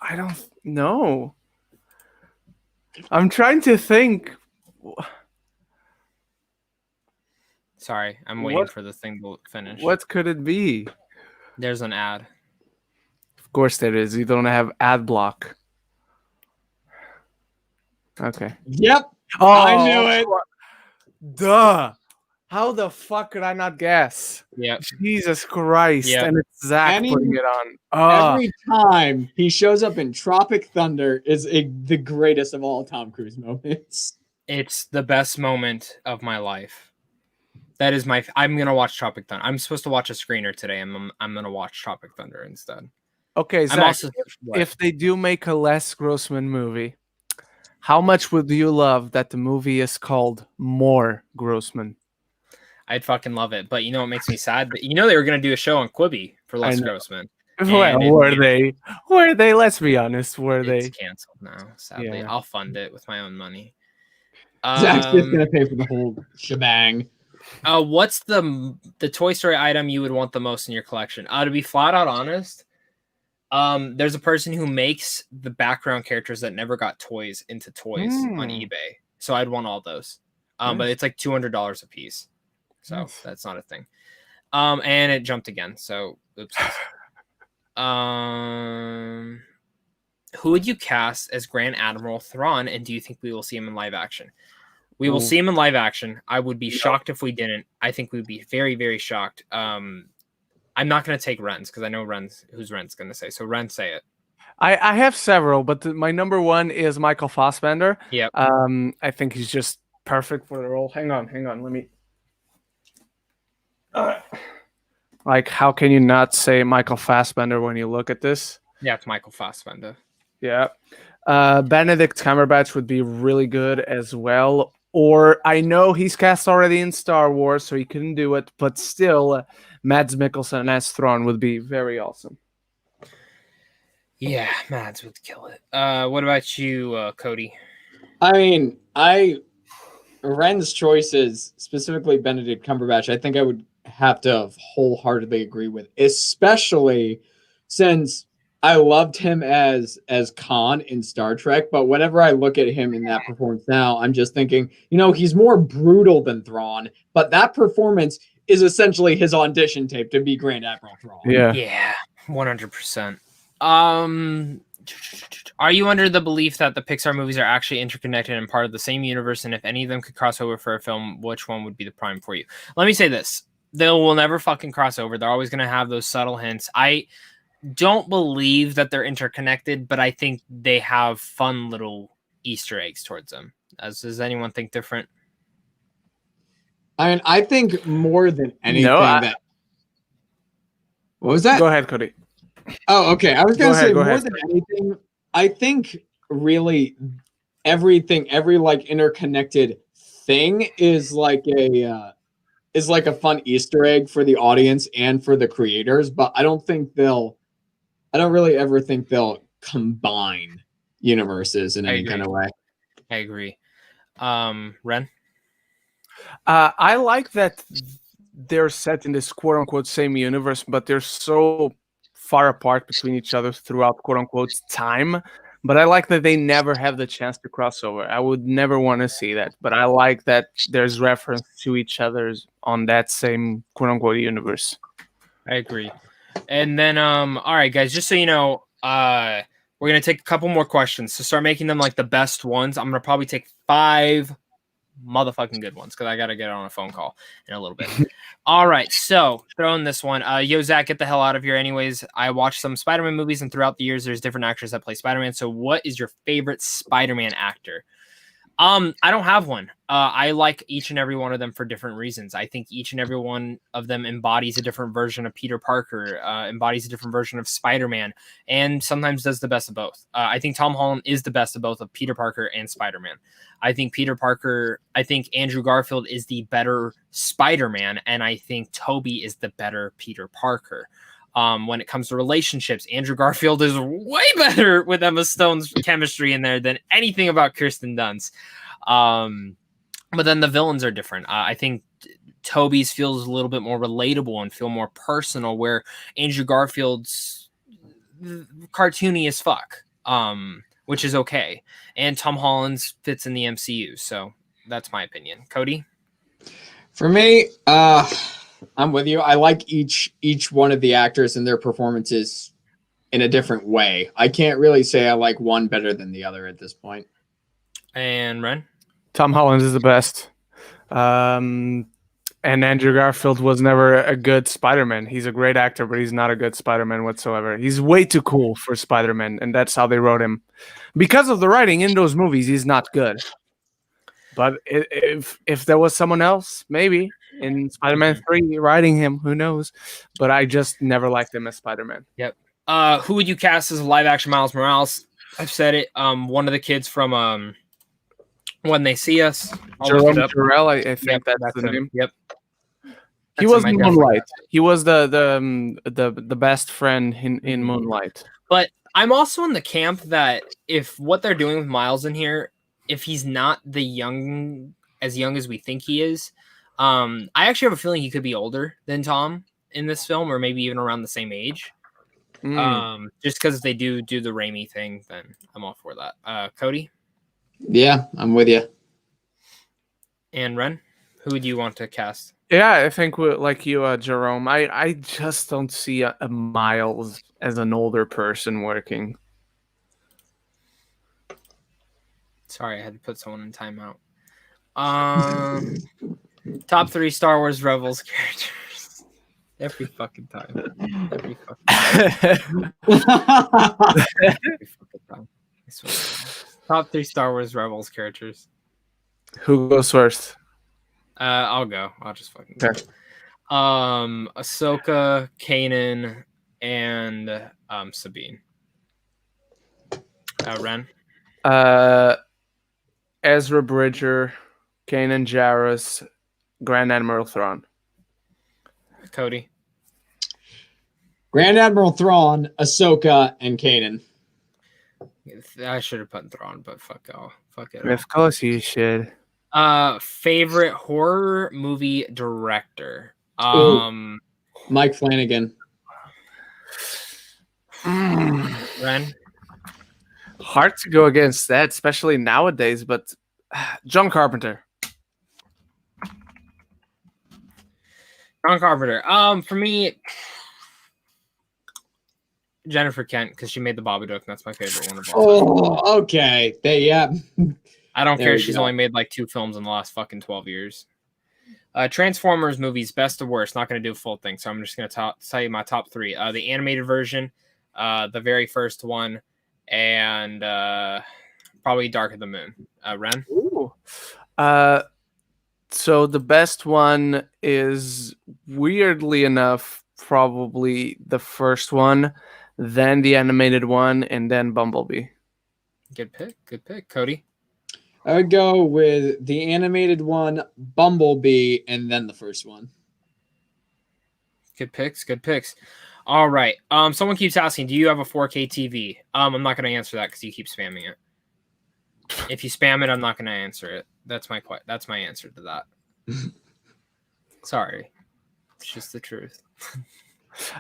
I don't know. I'm trying to think. Sorry, I'm waiting for the thing to finish. What could it be? There's an ad. Of course there is. You don't have ad block. Okay. Yep. Oh, I knew it. Duh. How the fuck could I not guess? Yeah. Jesus Christ. Yep. And it's Zach putting it on. Every time he shows up in Tropic Thunder is the greatest of all Tom Cruise moments. It's the best moment of my life. That is I'm going to watch Tropic Thunder. I'm supposed to watch a screener today. I'm going to watch Tropic Thunder instead. Okay, Zach, if they do make a Les Grossman movie, how much would you love that the movie is called More Grossman? I'd fucking love it. But you know what makes me sad? You know they were going to do a show on Quibi for Les Grossman. Well, were they? Were they? Let's be honest. Were they? It's canceled now, sadly. Yeah. I'll fund it with my own money. Zach's just going to pay for the whole shebang. What's the Toy Story item you would want the most in your collection? To be flat out honest, there's a person who makes the background characters that never got toys into toys on eBay. So I'd want all those. But it's like $200 a piece. So that's not a thing. And it jumped again. So oops. Who would you cast as Grand Admiral Thrawn, and do you think we will see him in live action? We will see him in live action. I would be shocked if we didn't. I think we'd be very, very shocked. I'm not going to take Ren's because I know who's Ren's going to say. So Ren, say it. I have several, but my number one is Michael Fassbender. Yep. I think he's just perfect for the role. Hang on. Let me. Like, how can you not say Michael Fassbender when you look at this? Yeah, it's Michael Fassbender. Yeah. Benedict Cumberbatch would be really good as well. Or I know he's cast already in Star Wars, so he couldn't do it. But still, Mads Mikkelsen as Thrawn would be very awesome. Yeah, Mads would kill it. What about you, Cody? I mean, Ren's choices, specifically Benedict Cumberbatch, I think I would have to wholeheartedly agree with, especially since I loved him as Khan in Star Trek, but whenever I look at him in that performance now, I'm just thinking, he's more brutal than Thrawn, but that performance is essentially his audition tape to be Grand Admiral Thrawn. Yeah, 100%. Are you under the belief that the Pixar movies are actually interconnected and part of the same universe, and if any of them could cross over for a film, which one would be the prime for you? Let me say this. They will never fucking cross over. They're always going to have those subtle hints. I don't believe that they're interconnected, but I think they have fun little Easter eggs towards them. Does anyone think different? I mean, I think more than anything What was that? Go ahead, Cody. Oh, okay. I was going to say more than anything, I think really everything, every like interconnected thing is like a fun Easter egg for the audience and for the creators, but I don't really ever think they'll combine universes in any kind of way. I agree. Ren? I like that they're set in this quote unquote same universe, but they're so far apart between each other throughout quote unquote time. But I like that they never have the chance to cross over. I would never want to see that, but I like that there's reference to each other's on that same quote unquote universe. I agree. And then all right, guys, just so you know, we're gonna take a couple more questions to start making them like the best ones. I'm gonna probably take 5 motherfucking good ones because I gotta get on a phone call in a little bit. All right, so throwing this one. Yo, Zach, get the hell out of here. Anyways, I watched some Spider-Man movies, and throughout the years, there's different actors that play Spider-Man. So, what is your favorite Spider-Man actor? I don't have one. I like each and every one of them for different reasons. I think each and every one of them embodies a different version of Peter Parker, embodies a different version of Spider-Man, and sometimes does the best of both. I think Tom Holland is the best of both of Peter Parker and Spider-Man. I think Andrew Garfield is the better Spider-Man, and I think Tobey is the better Peter Parker. When it comes to relationships, Andrew Garfield is way better with Emma Stone's chemistry in there than anything about Kirsten Dunst. But then the villains are different. I think Tobey's feels a little bit more relatable and feel more personal, where Andrew Garfield's cartoony as fuck, which is okay. And Tom Holland's fits in the MCU. So that's my opinion. Cody? For me, I'm with you. I like each one of the actors and their performances in a different way. I can't really say I like one better than the other at this point. And Ren? Tom Holland is the best. And Andrew Garfield was never a good Spider-Man. He's a great actor, but he's not a good Spider-Man whatsoever. He's way too cool for Spider-Man, and that's how they wrote him. Because of the writing in those movies, he's not good. But if there was someone else, maybe in Spider-Man 3 writing him, who knows? But I just never liked him as Spider-Man. Yep. Who would you cast as a live-action Miles Morales? I've said it. One of the kids from When They See Us. Jerome Jarrell, I think that's the name. Yep. He was in Moonlight. He was the best friend in Moonlight. But I'm also in the camp that if what they're doing with Miles in here, if he's not as young as we think he is, I actually have a feeling he could be older than Tom in this film, or maybe even around the same age. Just because they do the Raimi thing, then I'm all for that. Cody? Yeah, I'm with you. And Ren? Who would you want to cast? Yeah, I think like you, Jerome. I just don't see a Miles as an older person working. Sorry, I had to put someone in timeout. Top 3 Star Wars Rebels characters. Every fucking time. Every fucking time. I swear. Top 3 Star Wars Rebels characters. Who goes first? I'll go. I'll just fucking go. Ahsoka, Kanan, and Sabine. Ren? Ezra Bridger, Kanan Jarrus, Grand Admiral Thrawn. Cody. Grand Admiral Thrawn, Ahsoka, and Kanan. I should have put Thrawn, but fuck it. Of course you should. Favorite horror movie director. Mike Flanagan. Ren. Hard to go against that, especially nowadays, but John Carpenter. John Carpenter. For me, Jennifer Kent, because she made the Babadook, and that's my favorite one of all time. Oh, okay. I don't There care. we She's go. only made like 2 films in the last fucking 12 years. Transformers movies, best to worst. Not going to do a full thing, so I'm just going to tell you my top 3. The animated version, the very first one, and probably Dark of the Moon. Ren? Ooh. So the best one is, weirdly enough, probably the first one, then the animated one, and then Bumblebee. Good pick. Cody? I would go with the animated one, Bumblebee, and then the first one. Good picks. All right. Someone keeps asking, do you have a 4K TV? I'm not going to answer that because you keep spamming it. If you spam it, I'm not going to answer it. That's my answer to that. Sorry. It's just the truth.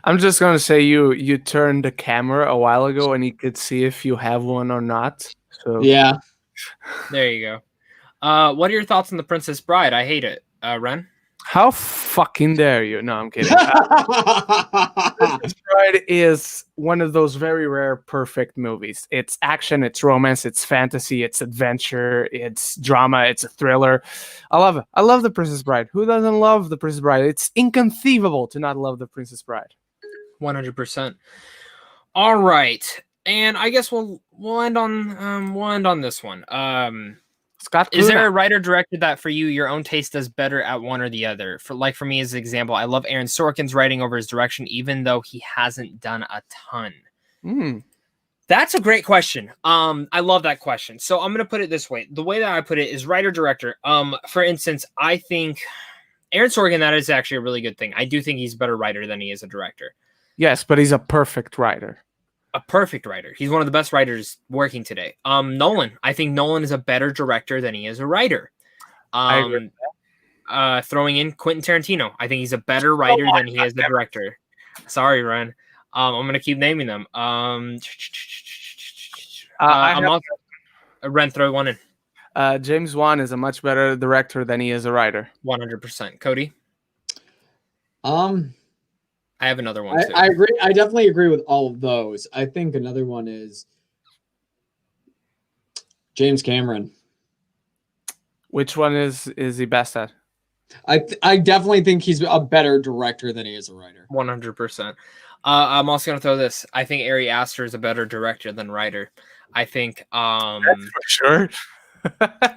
I'm just gonna say you turned the camera a while ago and you could see if you have one or not. So Yeah. There you go. What are your thoughts on The Princess Bride? I hate it. Ren? How fucking dare you? No, I'm kidding. Princess Bride is one of those very rare perfect movies. It's action, it's romance, it's fantasy, it's adventure, it's drama, it's a thriller. I love it. I love The Princess Bride. Who doesn't love The Princess Bride? It's inconceivable to not love The Princess Bride. 100%. All right. And I guess we'll end on this one. Scott, is there a writer director that for you your own taste does better at one or the other? For me as an example, I love Aaron Sorkin's writing over his direction, even though he hasn't done a ton. That's a great question. I love that question. So I'm gonna put it this way. The way that I put it is writer director. For instance, I think Aaron Sorkin, that is actually a really good thing. I do think he's a better writer than he is a director. Yes, but he's a perfect writer. A perfect writer. He's one of the best writers working today. Nolan. I think Nolan is a better director than he is a writer. I agree. Throwing in Quentin Tarantino. I think he's a better writer than he is the director. Sorry, Ren. I'm going to keep naming them. Ren, throw one in. James Wan is a much better director than he is a writer. 100%. Cody? I have another one too. I agree. I definitely agree with all of those. I think another one is James Cameron. Which one is he best at? I definitely think he's a better director than he is a writer. 100%. I'm also going to throw this. I think Ari Aster is a better director than writer. I think That's for sure.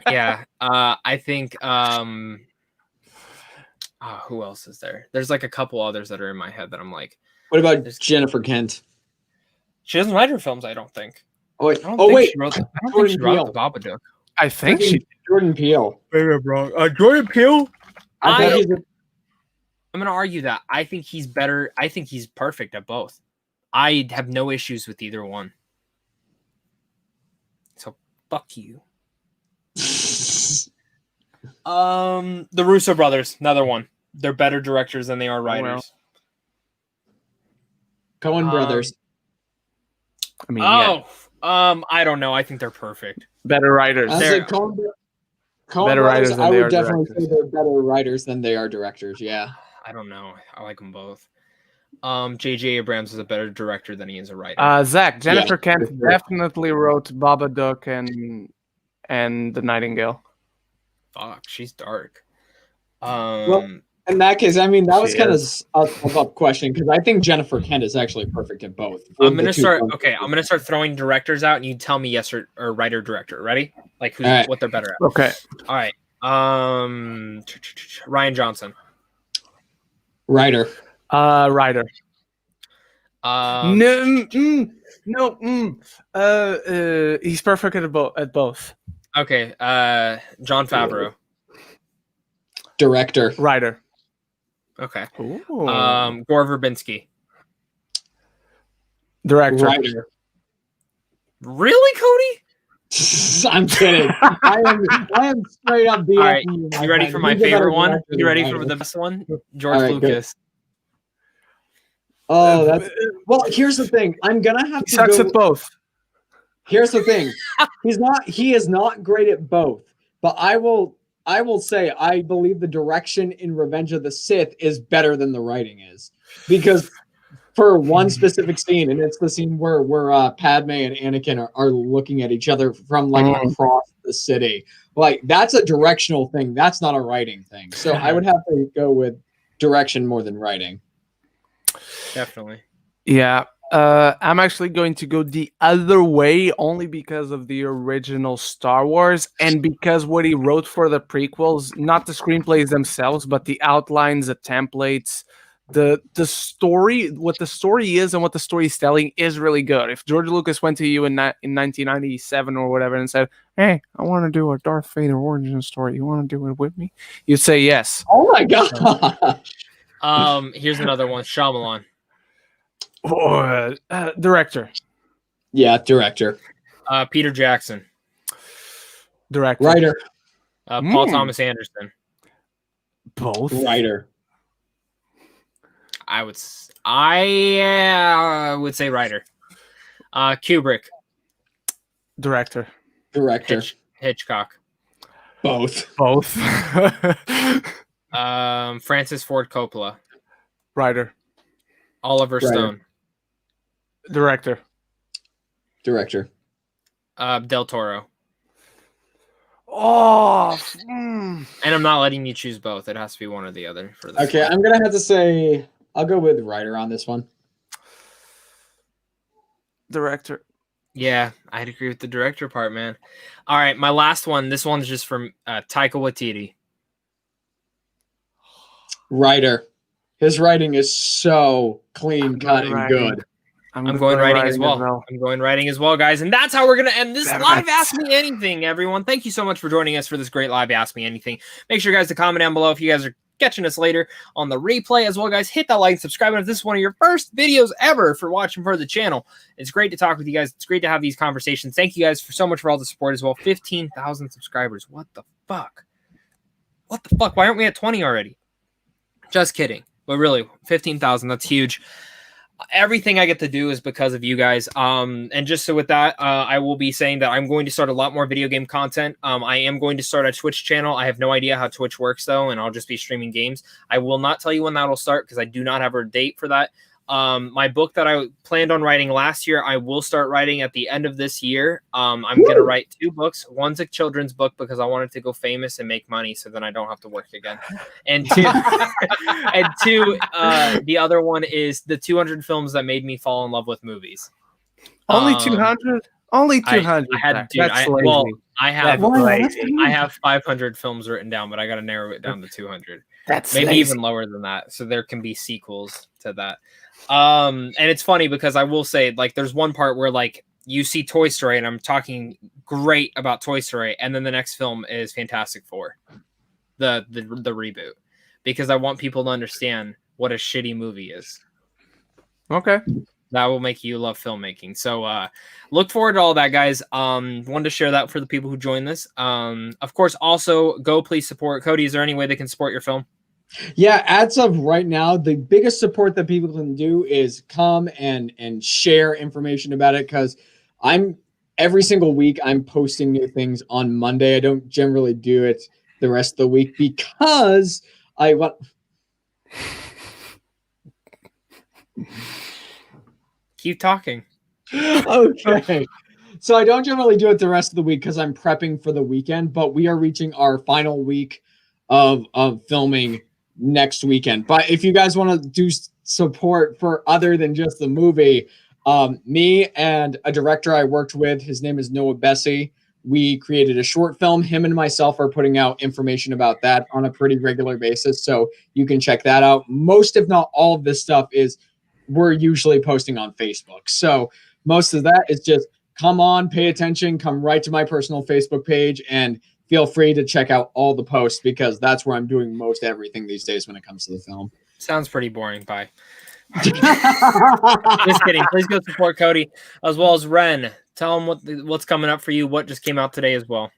yeah. I think who else is there? There's like a couple others that are in my head that I'm like. What about Jennifer Kent? She doesn't write her films, I don't think. Oh wait, I don't think she wrote the Babadook. I think she. Jordan Peele. Maybe I'm wrong. Jordan Peele. I'm going to argue that. I think he's better. I think he's perfect at both. I have no issues with either one. So fuck you. The Russo brothers, another one. They're better directors than they are writers. Coen brothers. I mean, I don't know. I think they're perfect. better writers. Coen Better writers than I they would are definitely directors. say they're better writers than they are directors. Yeah. I don't know. I like them both. J.J. Abrams is a better director than he is a writer. Zach, Jennifer Yeah. Kent definitely wrote Babadook and The Nightingale. Fuck, she's dark. Well, in that case, I mean, that was She kind of is. a up question because I think Jennifer Kent is actually perfect at both. I'm gonna start. Okay, I'm gonna start throwing directors out, and you tell me yes or writer director. Ready? Like who's All right. what they're better at. Okay. All right. Ryan Johnson. Writer. Writer. No, no. He's perfect at both. Okay. Jon Favreau. Director. Writer. Okay. Ooh. Gore Verbinski. Director. Writer. Really, Cody? I'm kidding. I am straight up BS. All right, you ready for my favorite one? You ready for the best one? George right, Lucas. Oh, that's well. Here's the thing. I'm gonna have He to sucks go. at both. Here's the thing. He is not great at both. But I will say I believe the direction in Revenge of the Sith is better than the writing is, because for one specific scene, and it's the scene where Padme and Anakin are looking at each other from like across the city. Like that's a directional thing. That's not a writing thing. So I would have to go with direction more than writing. Definitely. Yeah. I'm actually going to go the other way only because of the original Star Wars and because what he wrote for the prequels, not the screenplays themselves, but the outlines, the templates, the story, what the story is and what the story is telling is really good. If George Lucas went to you in 1997 or whatever and said, "Hey, I want to do a Darth Vader origin story. You want to do it with me?" You'd say yes. Oh my god. Here's another one. Shyamalan. Or director. Yeah, director. Peter Jackson. Director. Writer. Paul Thomas Anderson. Both. Writer. I would say writer. Kubrick. Director. Director. Hitchcock. Both. Francis Ford Coppola. Writer. Oliver Stone. Director. Del Toro. Oh. And I'm not letting you choose both. It has to be one or the other for this. Okay, I'm gonna have to say I'll go with writer on this one. Director. Yeah, I'd agree with the director part, man. All right, my last one. This one's just from Taika Waititi. Writer. His writing is so clean cut and good. I'm going writing as well. I'm going writing as well, guys. And that's how we're going to end this live Ask Me Anything, everyone. Thank you so much for joining us for this great live Ask Me Anything. Make sure, guys, to comment down below if you guys are catching us later on the replay as well, guys. Hit that like and subscribe. And if this is one of your first videos ever for watching for the channel, it's great to talk with you guys. It's great to have these conversations. Thank you guys for so much for all the support as well. 15,000 subscribers. What the fuck? What the fuck? Why aren't we at 20 already? Just kidding. But really, 15,000, that's huge. Everything I get to do is because of you guys. And just so with that, I will be saying that I'm going to start a lot more video game content. I am going to start a Twitch channel. I have no idea how Twitch works though, and I'll just be streaming games. I will not tell you when that'll start because I do not have a date for that. My book that I planned on writing last year, I will start writing at the end of this year. I'm going to write 2 books. One's a children's book because I wanted to go famous and make money so then I don't have to work again. And two, the other one is the 200 films that made me fall in love with movies. Only 200? Only 200. I have 500 films written down, but I got to narrow it down to 200. That's maybe lazy. Even lower than that. So there can be sequels to that. And it's funny because I will say, like, there's one part where like you see Toy Story and I'm talking great about Toy Story, and then the next film is Fantastic Four, the reboot, because I want people to understand what a shitty movie is. Okay. That will make you love filmmaking. So look forward to all that, guys. Wanted to share that for the people who joined this. Of course, also go please support. Cody, is there any way they can support your film? Yeah, as of right now, the biggest support that people can do is come and share information about it, because every single week I'm posting new things on Monday. I don't generally do it the rest of the week because I want. Keep talking. Okay. So I don't generally do it the rest of the week because I'm prepping for the weekend, but we are reaching our final week of filming next weekend. But if you guys want to do support for other than just the movie, me and a director I worked with, his name is Noah Bessie, we created a short film. Him and myself are putting out information about that on a pretty regular basis, so you can check that out. Most, if not all, of this stuff is we're usually posting on Facebook. So most of that is just come on, pay attention, come right to my personal Facebook page, and feel free to check out all the posts because that's where I'm doing most everything these days when it comes to the film. Sounds pretty boring. Bye. Just kidding. Please go support Cody as well as Ren. Tell him what's coming up for you. What just came out today as well.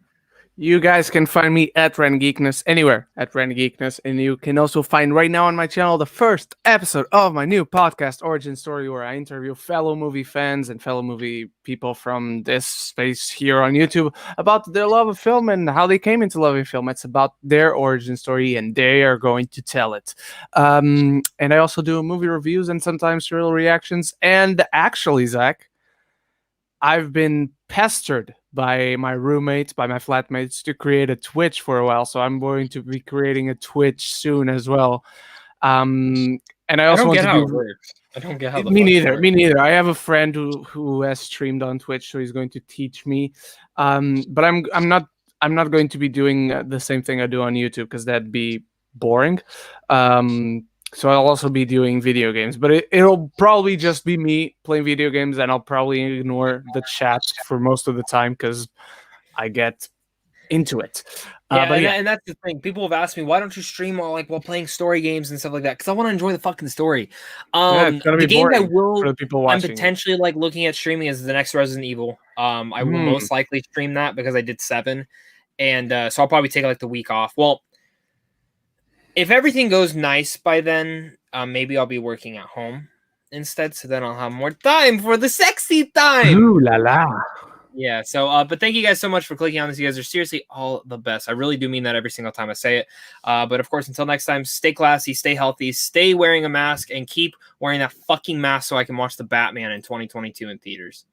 You guys can find me at Ren Geekness, anywhere at Ren Geekness, and you can also find right now on my channel the first episode of my new podcast, Origin Story, where I interview fellow movie fans and fellow movie people from this space here on YouTube about their love of film and how they came into loving film. It's about their origin story, and they are going to tell it. And I also do movie reviews and sometimes real reactions. And actually, Zach, I've been pestered by my roommates, by my flatmates, to create a Twitch for a while. So I'm going to be creating a Twitch soon as well. And I also don't want get to how do... it works. I don't get how the Me fuck it neither. works. Me neither. I have a friend who has streamed on Twitch, so he's going to teach me. But I'm not going to be doing the same thing I do on YouTube because that'd be boring. So I'll also be doing video games, but it'll probably just be me playing video games, and I'll probably ignore the chat for most of the time because I get into it. And that's the thing. People have asked me, why don't you stream while playing story games and stuff like that? Because I want to enjoy the fucking story. It's gonna be the game I boring for the people I'm watching. potentially looking at streaming is the next Resident Evil. I will most likely stream that because I did 7, and so I'll probably take the week off. Well, if everything goes nice by then, maybe I'll be working at home instead. So then I'll have more time for the sexy time. Ooh la la. Yeah. So, but thank you guys so much for clicking on this. You guys are seriously all the best. I really do mean that every single time I say it. But of course, until next time, stay classy, stay healthy, stay wearing a mask, and keep wearing that fucking mask so I can watch the Batman in 2022 in theaters.